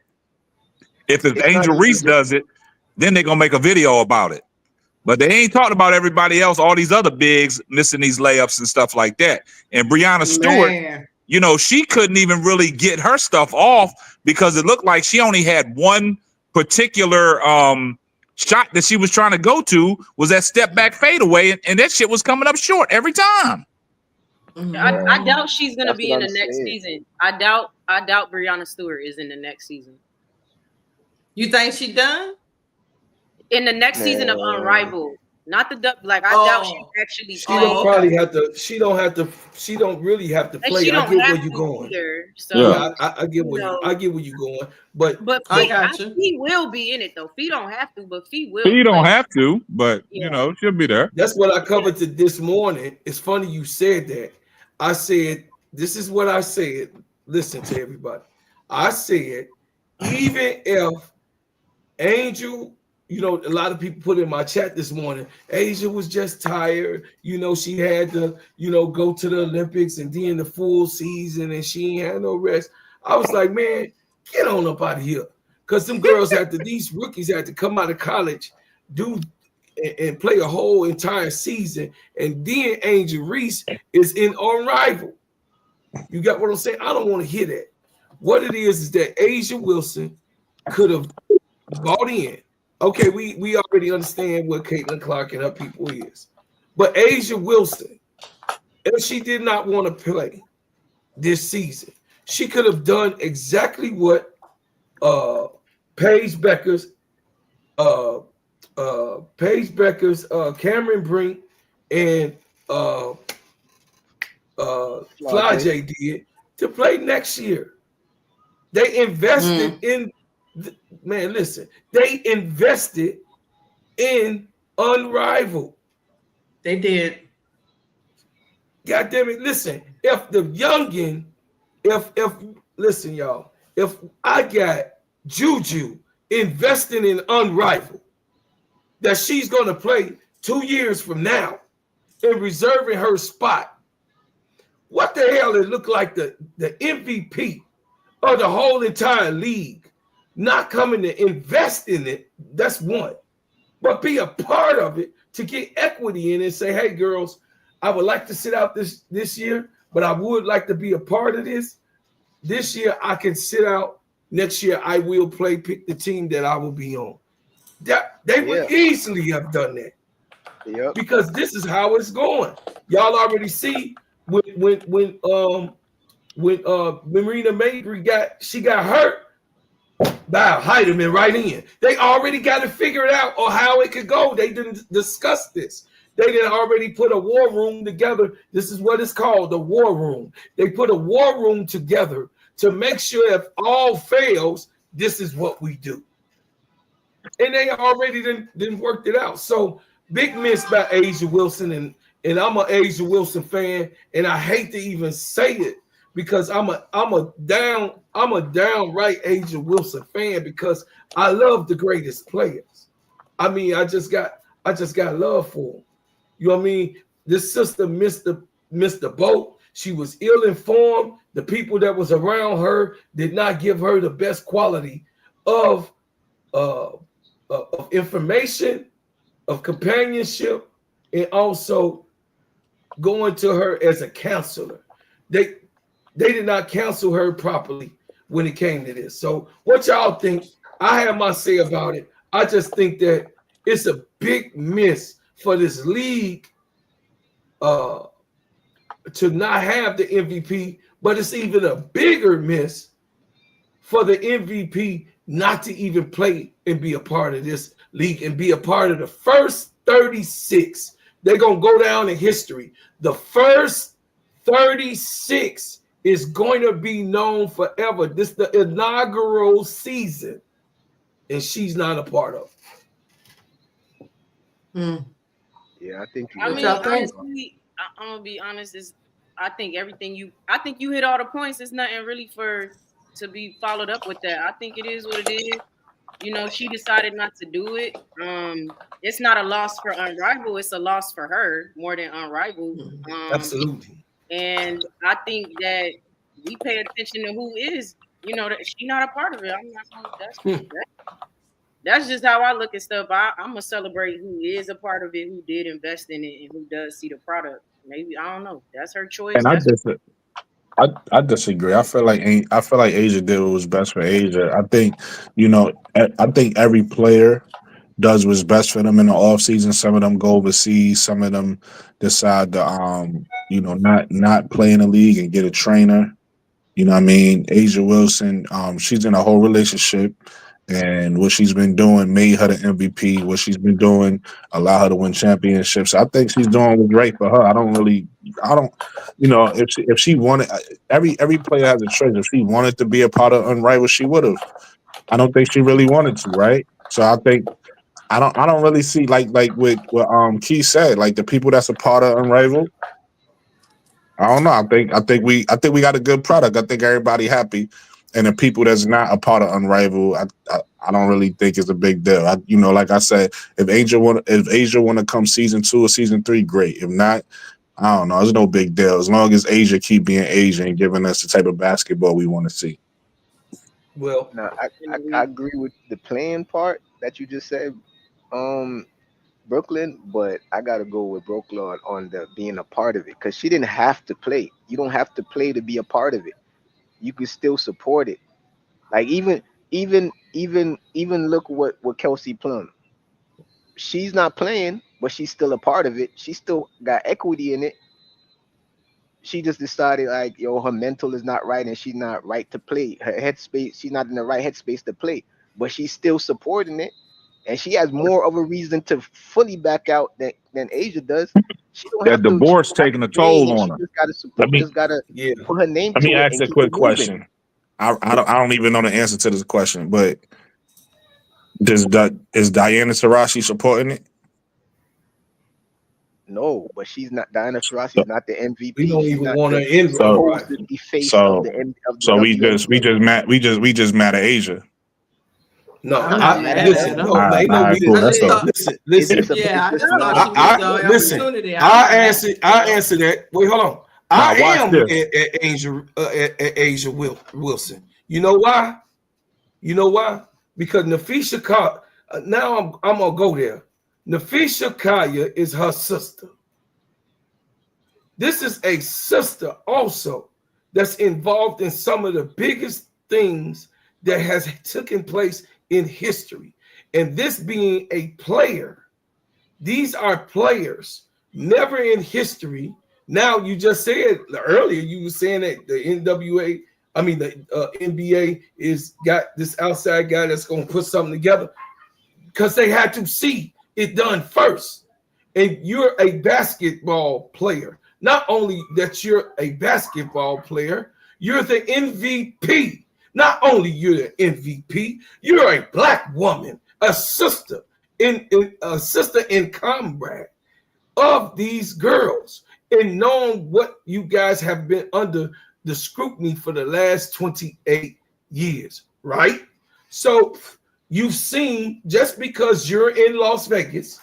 If Angel Reese does it, then they're gonna make a video about it. But they ain't talking about everybody else, all these other bigs missing these layups and stuff like that. And Breonna Stewart, you know, she couldn't even really get her stuff off because it looked like she only had one particular shot that she was trying to go to was that step back fadeaway, and that shit was coming up short every time. I doubt she's gonna be in the next saying. season. I doubt Breonna Stewart is in the next season. You think she done? In the next season of Unrivaled, not the like. I doubt she actually. She don't probably have to. She don't really have to play. I get where you're going. Either, so yeah, I get where I get where you're going. But I got you. Fee will be in it though. Fee don't have to, but Fee will. Fee don't have to, but you know she'll be there. That's what I covered this morning. It's funny you said that. I said this is what I said. Listen to everybody. I said even if Angel. You know, a lot of people put in my chat this morning, Asia was just tired. You know, she had to, go to the Olympics and then the full season and she ain't had no rest. I was like, man, get on up out of here. Because them girls these rookies had to come out of college, do and play a whole entire season. And then Angel Reese is in Unrivaled. You got what I'm saying? I don't want to hear that. What it is that Asia Wilson could have bought in. Okay, we already understand what Caitlin Clark and her people is. But Asia Wilson, if she did not want to play this season, she could have done exactly what Paige Becker's Cameron Brink and Fly-J did to play next year. They invested in man, listen, they invested in Unrivaled. They did. God damn it. Listen, if the youngin, listen, y'all, if I got Juju investing in Unrivaled, that she's gonna play 2 years from now and reserving her spot, what the hell it look like the MVP of the whole entire league not coming to invest in it, that's one. But be a part of it to get equity in it and say, hey, girls, I would like to sit out this year, but I would like to be a part of this. This year, I can sit out. Next year, I will pick the team that I will be on. They would easily have done that. Yep. Because this is how it's going. Y'all already see when Marina Mabry got hurt. Wow, Heidemann right in. They already got it figured out on how it could go. They didn't discuss this. They didn't already put a war room together. This is what it's called, the war room. They put a war room together to make sure if all fails, this is what we do. And they already didn't worked it out. So big miss by Asia Wilson, and I'm an Asia Wilson fan, and I hate to even say it because I'm a downright Asia Wilson fan because I love the greatest players. I mean, I just got love for them. You know what I mean? This sister missed the boat. She was ill-informed. The people that was around her did not give her the best quality of information, of companionship, and also going to her as a counselor. They did not counsel her properly when it came to this. So what y'all think? I have my say about it. I just think that it's a big miss for this league to not have the MVP, but it's even a bigger miss for the MVP not to even play and be a part of this league and be a part of the first 36. They're going to go down in history. The first 36 is going to be known forever. This is the inaugural season, and she's not a part of it. Yeah, I think I mean, honestly, I'm gonna be honest. I think you hit all the points. There's nothing really to be followed up with that. I think it is what it is. You know, she decided not to do it. It's not a loss for Unrivaled. It's a loss for her more than Unrivaled. Absolutely. And I think that we pay attention to who is. You know, that she's not a part of it. I'm not gonna. That's just how I look at stuff. I'm gonna celebrate who is a part of it, who did invest in it, and who does see the product. Maybe I don't know. That's her choice. And I disagree. I feel like Asia did what was best for Asia. I think, I think every player does what's best for them in the off season. Some of them go overseas. Some of them decide to not play in the league and get a trainer. You know what I mean? Asia Wilson, she's in a whole relationship, and what she's been doing made her the MVP. What she's been doing allowed her to win championships. I think she's doing what's right for her. If she wanted, every player has a choice. If she wanted to be a part of Unrivaled, she would have. I don't think she really wanted to, right? So I think I don't really see like what Keith said, like the people that's a part of Unrivaled. I don't know. I think we got a good product. I think everybody happy. And the people that's not a part of Unrivaled, I don't really think it's a big deal. Like I said, if Asia want to come season 2 or season 3, great. If not, I don't know. It's no big deal as long as Asia keep being Asia and giving us the type of basketball we want to see. Well, now I agree with the playing part that you just said, Brooklyn, but I gotta go with Brooklyn on the being a part of it because she didn't have to play. You don't have to play to be a part of it. You can still support it. Like even look what Kelsey Plum. She's not playing, but she's still a part of it. She still got equity in it. She just decided like, her mental is not right and she's not right to play. Her headspace, she's not in the right headspace to play, but she's still supporting it. And she has more of a reason to fully back out than Asia does. She don't that have divorce taking a toll on her. Just gotta support. Just gotta put her name to it. Let me ask a quick question. I don't even know the answer to this question, but is Diana Taurasi supporting it? No, but she's not. Diana Taurasi is not the MVP. We don't even want her in. So we just mad at Asia. No, listen. I answer that. Wait, hold on. I am at Asia Wilson. You know why? Because Nafisha Kaya. Now I'm gonna go there. Nafisha Kaya is her sister. This is a sister also that's involved in some of the biggest things that has taken place in history. And this being a player, these are players never in history. Now you just said earlier, you were saying that the NBA is got this outside guy that's going to put something together because they had to see it done first. And you're a basketball player. Not only that you're a basketball player, you're the MVP. Not only you're the MVP, you're a black woman, a sister in comrade of these girls, and knowing what you guys have been under the scrutiny for the last 28 years, right? So you've seen, just because you're in Las Vegas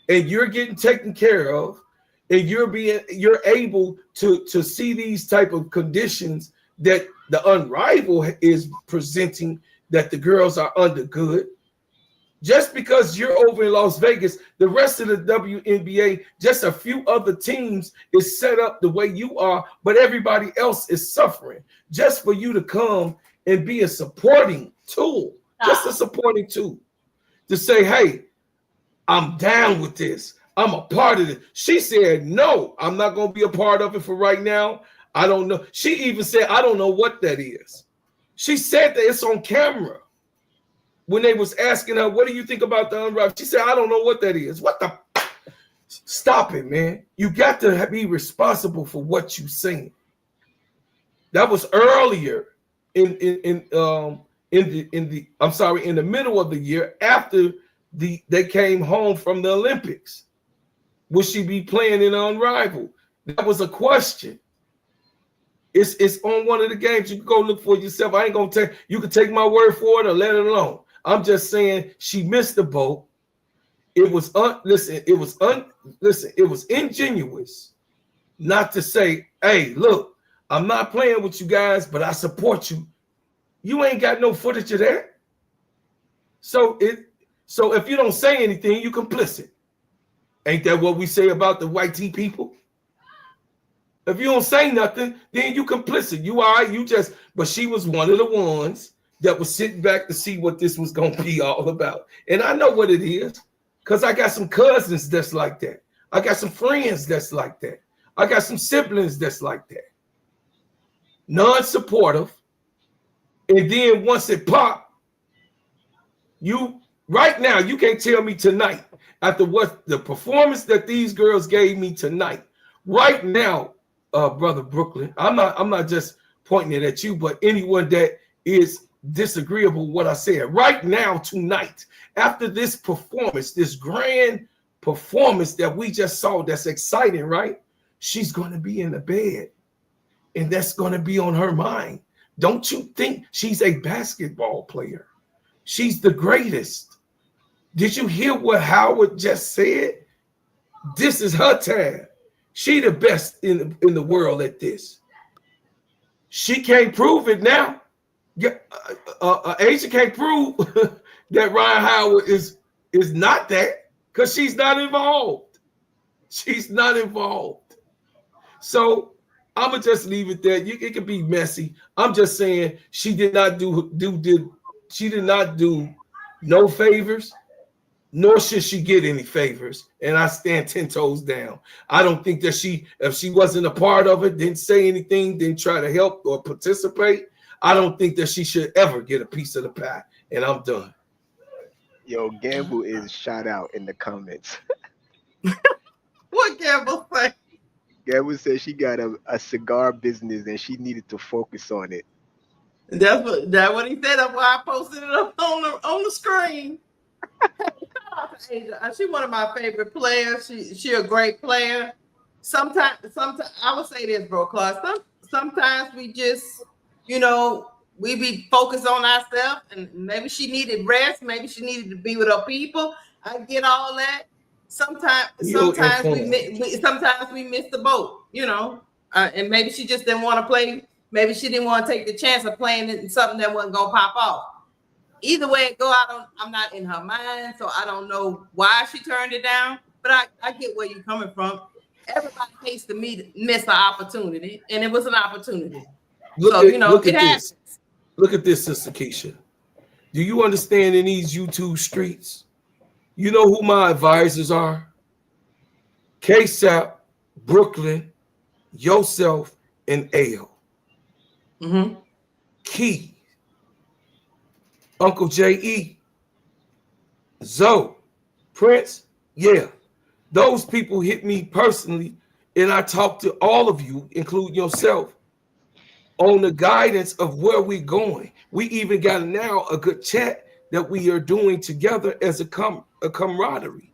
and you're getting taken care of, and you're able to see these type of conditions that the Unrivaled is presenting, that the girls are under good. Just because you're over in Las Vegas, the rest of the WNBA, just a few other teams is set up the way you are, but everybody else is suffering. Just for you to come and be a supporting tool, just a supporting tool to say, hey, I'm down with this. I'm a part of it. She said, no, I'm not going to be a part of it for right now. I don't know. She even said, I don't know what that is. She said that it's on camera. When they was asking her, what do you think about the unrivaled? She said, I don't know what that is. What the? Stop it, man. You got to be responsible for what you saying. That was earlier in the middle of the year after they came home from the Olympics. Will she be playing in Unrivaled? That was a question. It's on one of the games. You can go look for it yourself. I ain't gonna take. You can take my word for it or let it alone. I'm just saying she missed the boat. It was It was ingenuous not to say, "Hey, look, I'm not playing with you guys, but I support you." You ain't got no footage of that. So if you don't say anything, you complicit. Ain't that what we say about the white tea people? If you don't say nothing, then you complicit. You all right, but she was one of the ones that was sitting back to see what this was going to be all about. And I know what it is, because I got some cousins that's like that. I got some friends that's like that. I got some siblings that's like that. Non-supportive. And then once it popped, right now, you can't tell me tonight, after what the performance that these girls gave me tonight, right now, Brother Brooklyn, I'm not just pointing it at you, but anyone that is disagreeable with what I said. Right now, tonight, after this performance, this grand performance that we just saw, that's exciting, right? She's going to be in the bed, and that's going to be on her mind. Don't you think she's a basketball player? She's the greatest. Did you hear what Howard just said? This is her time. She the best in the world at this. She can't prove it now. Asia can't prove that Ryan Howard is not that, because she's not involved. She's not involved. So I'm gonna just leave it there. It can be messy. I'm just saying she did not do no favors, nor should she get any favors. And I stand 10 toes down. I don't think that if she wasn't a part of it, didn't say anything, didn't try to help or participate, I don't think that she should ever get a piece of the pie. And I'm done. Yo, Gamble is shout out in the comments. What Gamble say? Gamble said she got a cigar business and she needed to focus on it. That's what he said. That's why I posted it up on the screen. She's one of my favorite players. She a great player. Sometimes I would say this, bro, Clark. Sometimes we just, we be focused on ourselves, and maybe she needed rest. Maybe she needed to be with her people. I get all that. Sometimes we miss the boat, and maybe she just didn't want to play. Maybe she didn't want to take the chance of playing in something that wasn't gonna pop off. Either way it go, I'm not in her mind, so I don't know why she turned it down. But I get where you're coming from. Everybody hates to miss an opportunity, and it was an opportunity. Look at this. Look at this, Sister Keisha. Do you understand in these YouTube streets? You know who my advisors are? KSAP, Brooklyn, yourself, and Ale. Mm-hmm. Key, Uncle J.E., Zoe, Prince, yeah. Those people hit me personally, and I talked to all of you, including yourself, on the guidance of where we're going. We even got now a good chat that we are doing together as a camaraderie.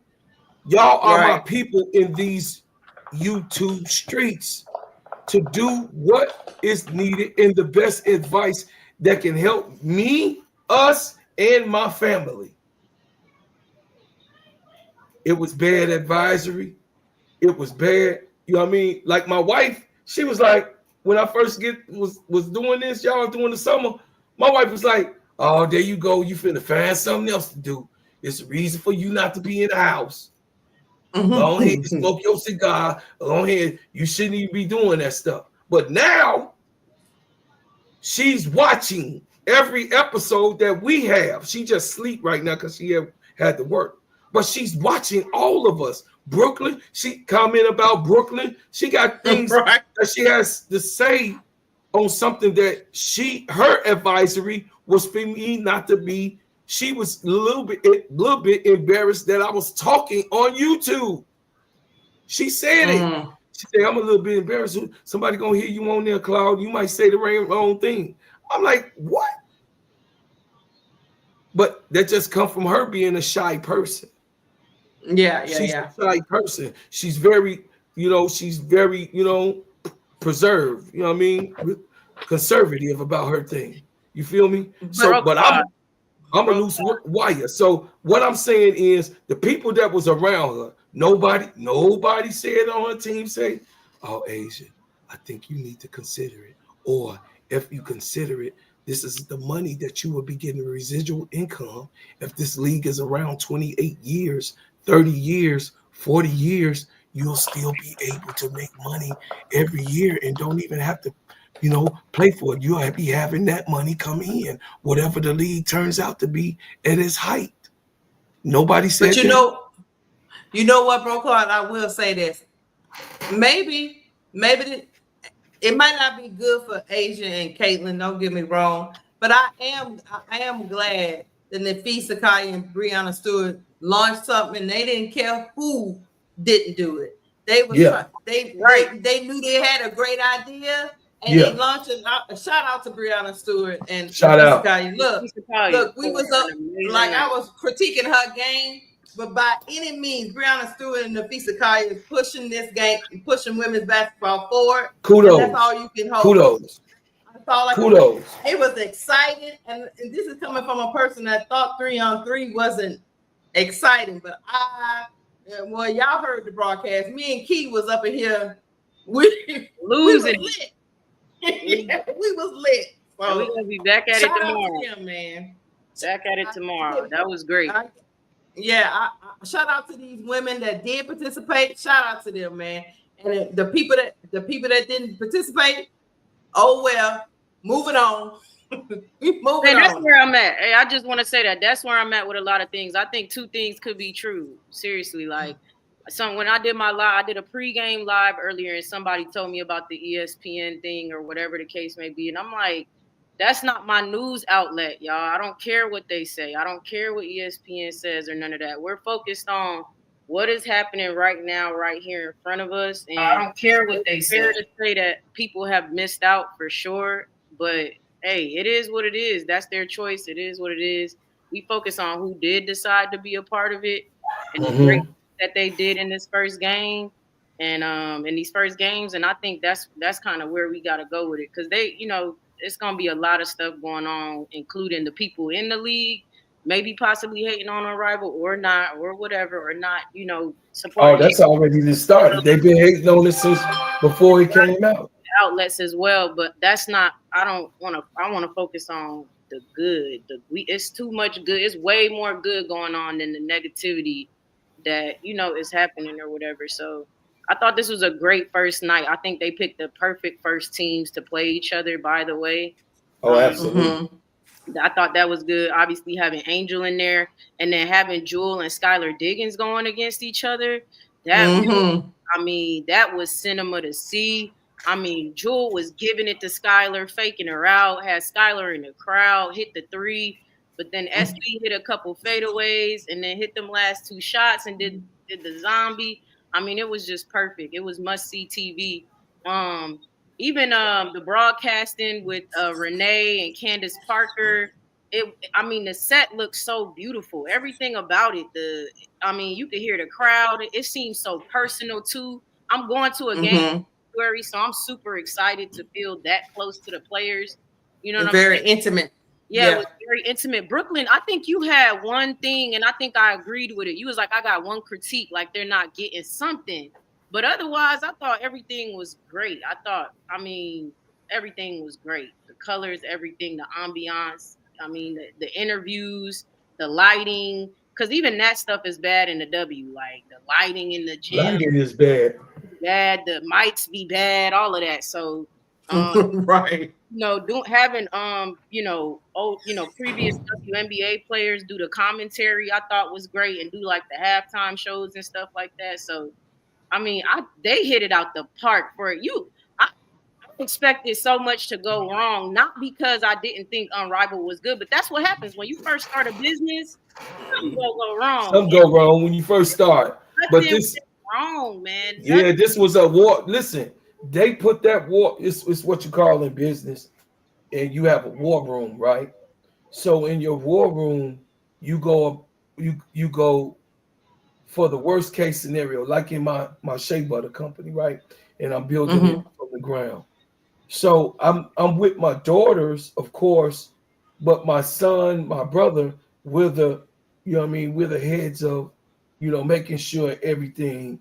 Y'all are my people in these YouTube streets to do what is needed and the best advice that can help me, us, and my family. It was bad advisory. It was bad. You know what I mean? Like my wife, she was like, when I first was doing this, y'all doing the summer, my wife was like, oh, there you go. You finna find something else to do. It's a reason for you not to be in the house. Go ahead, smoke your cigar. Go ahead. You shouldn't even be doing that stuff. But now she's watching every episode that we have. She just sleep right now because she had to work. But she's watching all of us. Brooklyn, she comment about Brooklyn. She got things that she has to say on something that her advisory was for me not to be. She was a little bit embarrassed that I was talking on YouTube. She said it. She said, I'm a little bit embarrassed. Somebody gonna hear you on there, Cloud. You might say the wrong thing. I'm like, what? But that just come from her being a shy person. She's a shy person. She's very, preserved. You know what I mean? Conservative about her thing. You feel me? But I'm a loose wire. So what I'm saying is the people that was around her, nobody said on her team say, "Oh, Asia, I think you need to consider it." Or if you consider it, this is the money that you will be getting residual income. If this league is around 28 years, 30 years, 40 years, you'll still be able to make money every year and don't even have to, play for it. You'll be having that money come in, whatever the league turns out to be at its height. Nobody said but you know what, bro, Clark, I will say this. Maybe it might not be good for Asia and Caitlin, don't get me wrong, but I am glad that Nafisa Sakai and Breonna Stewart launched something and they didn't care who didn't do it. They knew they had a great idea and they launched it. Shout out to Breonna Stewart and Nafisa Sakai. Look, we was up like I was critiquing her game. But by any means, Breonna Stewart and Nafisa Sakai is pushing this game, pushing women's basketball forward. Kudos. That's all you can hope. Kudos. That's all I can Kudos. It was exciting, and this is coming from a person that thought 3-on-3 wasn't exciting. But y'all heard the broadcast. Me and Key was up in here. We was lit. Yeah, we was lit. So we're gonna be back at it tomorrow, man. Back at it tomorrow. That was great. Shout out to these women that did participate. Shout out to them, man. And the people that didn't participate, oh well, moving on. That's where I'm at. Hey, I just want to say that's where I'm at with a lot of things. I think two things could be true. Seriously, like when I did my live, I did a pregame live earlier, and somebody told me about the ESPN thing or whatever the case may be, and I'm like, that's not my news outlet, y'all. I don't care what they say. I don't care what ESPN says or none of that. We're focused on what is happening right now, right here in front of us. And I don't care what they say. Fair to say that people have missed out for sure. But, hey, it is what it is. That's their choice. It is what it is. We focus on who did decide to be a part of it and the great that they did in this first game and in these first games. And I think that's kind of where we got to go with it because they, it's going to be a lot of stuff going on, including the people in the league, maybe possibly hating on a rival or not, or whatever, or not, supporting. Oh, that's already started. They've been hating on it since before it came out. Outlets as well, but that's not, I want to focus on the good. It's too much good. It's way more good going on than the negativity that, is happening or whatever. So I thought this was a great first night. I think they picked the perfect first teams to play each other, by the way. Oh, absolutely. I thought that was good. Obviously, having Angel in there and then having Jewel and Skylar Diggins going against each other. That was cinema to see. I mean, Jewel was giving it to Skylar, faking her out, had Skylar in the crowd, hit the three, but then SB hit a couple fadeaways and then hit them last two shots and did the zombie. I mean, it was just perfect. It was must-see TV. Even the broadcasting with Renee and Candace Parker, the set looks so beautiful. Everything about it, you could hear the crowd. It seems so personal, too. I'm going to a game in February, so I'm super excited to feel that close to the players. You know what I'm saying? Very intimate. Yeah, it was very intimate. Brooklyn, I think you had one thing, and I think I agreed with it. You was like, I got one critique, like they're not getting something. But otherwise, I thought everything was great. Everything was great. The colors, everything, the ambiance. The interviews, the lighting. Because even that stuff is bad in the W. Like, the lighting in the gym. Lighting is bad. Bad. The mics be bad, all of that. So, Right. Having previous WNBA players do the commentary, I thought was great, and do like the halftime shows and stuff like that. So, I mean, they hit it out the park for you. I expected so much to go wrong, not because I didn't think Unrivaled was good, but that's what happens when you first start a business. Something will go wrong. Some go wrong when you first start. But this wrong, man. Yeah, this was a war. Listen, they put that war. It's what you call in business, and you have a war room, right? So in your war room, you go for the worst case scenario, like in my shea butter company, right? And I'm building it from the ground. So I'm with my daughters, of course, but my son, my brother, we're the we're the heads of making sure everything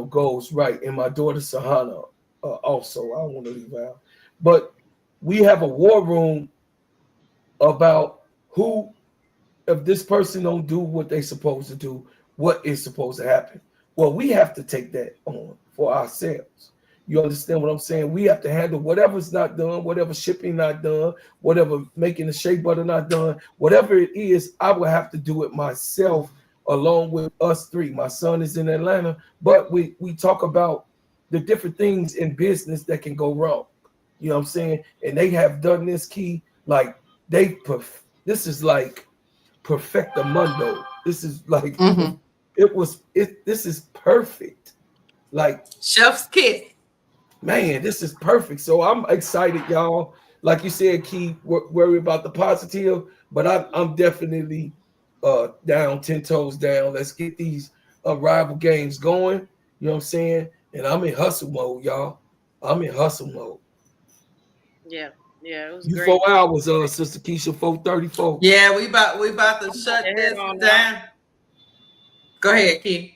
goes right. And my daughter Sahana also, I don't want to leave out, but we have a war room about who, if this person don't do what they supposed to do, what is supposed to happen. Well, we have to take that on for ourselves. You understand what I'm saying? We have to handle whatever's not done, whatever shipping not done, whatever making the shea butter not done, whatever it is, I will have to do it myself along with us three. My son is in Atlanta, but we talk about the different things in business that can go wrong. You know what I'm saying? And they have done this key, like this is like perfectamundo. This is like this is perfect. Like chef's kiss. Man, this is perfect. So I'm excited, y'all. Like you said, Key, worry about the positive, but I'm definitely down, 10 toes down. Let's get these rival games going. You know what I'm saying? And I'm in hustle mode, y'all. I'm in hustle mode. Yeah, it was you great. 4 hours, Sister Keisha, 4:34. Yeah, we about to shut this down. Go ahead, Key.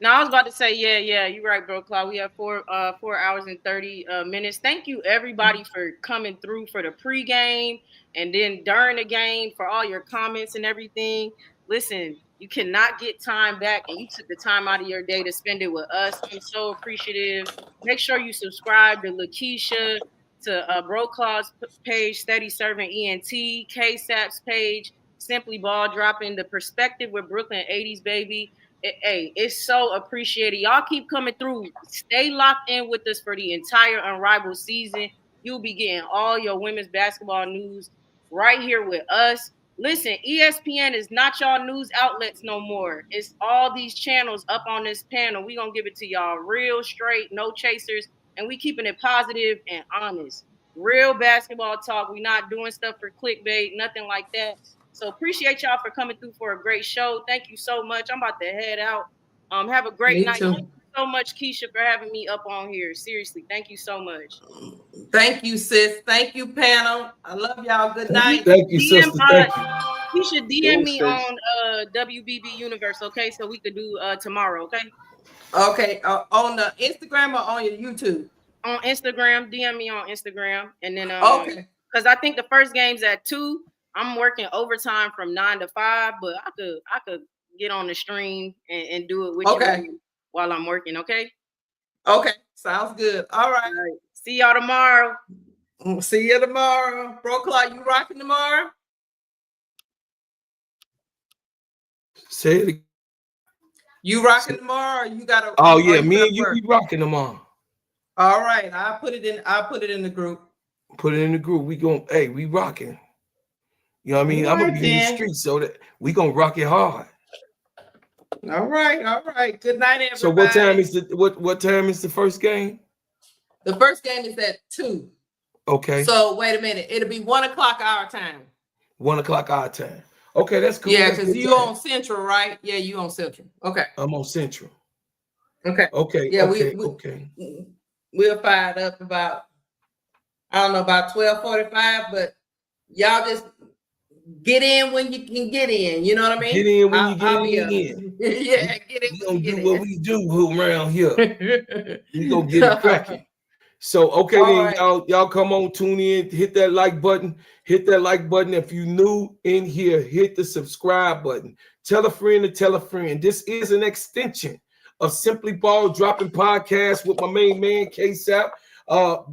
No, I was about to say, yeah, you're right, bro, Claude. We have 4 hours and 30 minutes. Thank you, everybody, for coming through for the pregame and then during the game for all your comments and everything. Listen, you cannot get time back, and you took the time out of your day to spend it with us. I'm so appreciative. Make sure you subscribe to Lakeisha, to Bro Claude's page, Steady Serv'n ENT, KSAP's page, Simply Ball Dropping, The Perspective with Brooklyn 80s, baby. Hey, it's so appreciated. Y'all keep coming through. Stay locked in with us for the entire Unrivaled season. You'll be getting all your women's basketball news right here with us. Listen, ESPN is not y'all news outlets no more. It's all these channels up on this panel. We're going to give it to y'all real straight, no chasers, and we keeping it positive and honest. Real basketball talk. We're not doing stuff for clickbait, nothing like that. So appreciate y'all for coming through for a great show. Thank you so much. I'm about to head out. Have a great night. Thank you so much, Keisha, for having me up on here. Seriously, thank you so much. Thank you, sis. Thank you, panel. I love y'all. Good night. Thank you, sister. Thank you. You should DM me on WBB Universe, okay? So we could do tomorrow, okay? Okay. On the Instagram or on your YouTube? On Instagram. DM me on Instagram, and then okay. Because I think the first game's at 2. I'm working overtime from 9 to 5, but I could get on the stream and do it with you while I'm working, okay? Okay, sounds good. All right. See y'all tomorrow. See you tomorrow. Bro Claude, you rocking tomorrow? Say it again. You rocking tomorrow? Or you gotta me and you be rocking tomorrow. All right, I'll put it in the group. Put it in the group. We rocking. You know what I mean? I'm gonna be in the streets, so that we gonna rock it hard. All right. Good night, everybody. So what time is what time is the first game? The first game is at 2. Okay. So wait a minute. It'll be 1 o'clock our time. 1 o'clock our time. Okay, that's cool. Yeah, because you on Central, right? Yeah, you on Central. Okay. I'm on Central. Okay. Yeah, okay. We'll fire it up about, I don't know, about 12:45, but y'all just get in when you can get in. You know what I mean? Get in when you get in. Yeah, get in. We gonna do what we do around here. We gonna get it cracking. So y'all come on, tune in, hit that like button. If you new in here, hit the subscribe button. Tell a friend to tell a friend. This is an extension of Simply Ball Dropping Podcast with my main man, KSAP.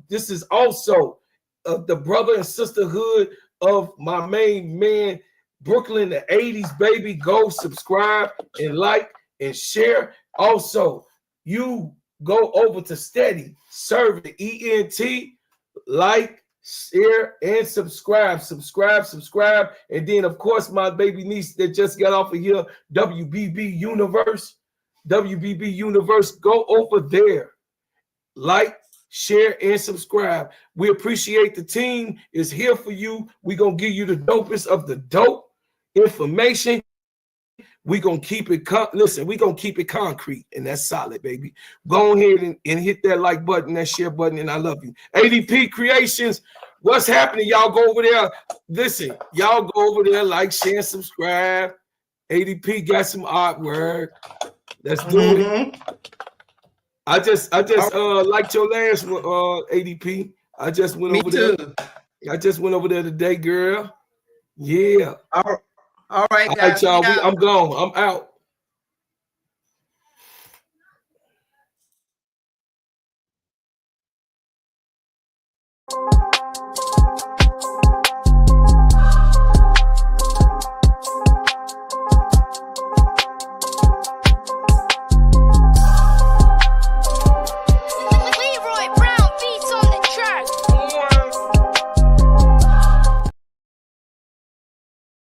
This is also the brother and sisterhood of my main man, Brooklyn, the 80s, baby. Go subscribe and like and share. Also, you go over to Steady, Serv'n, ENT, like, share, and subscribe. And then, of course, my baby niece that just got off of here, WBB Universe. Go over there. Like, share, and subscribe. We appreciate the team is here for you. We're going to give you the dopest of the dope information. We're going to keep it, we're going to keep it concrete, and that's solid, baby. Go ahead and hit that like button, that share button, and I love you. ADP Creations, what's happening? Y'all go over there. Listen, y'all go over there, like, share, and subscribe. ADP got some artwork. Let's do it. I just liked your last one, ADP. I just went over there. I just went over there today, girl. Yeah. All right, guys. All right, y'all. I'm gone. I'm out.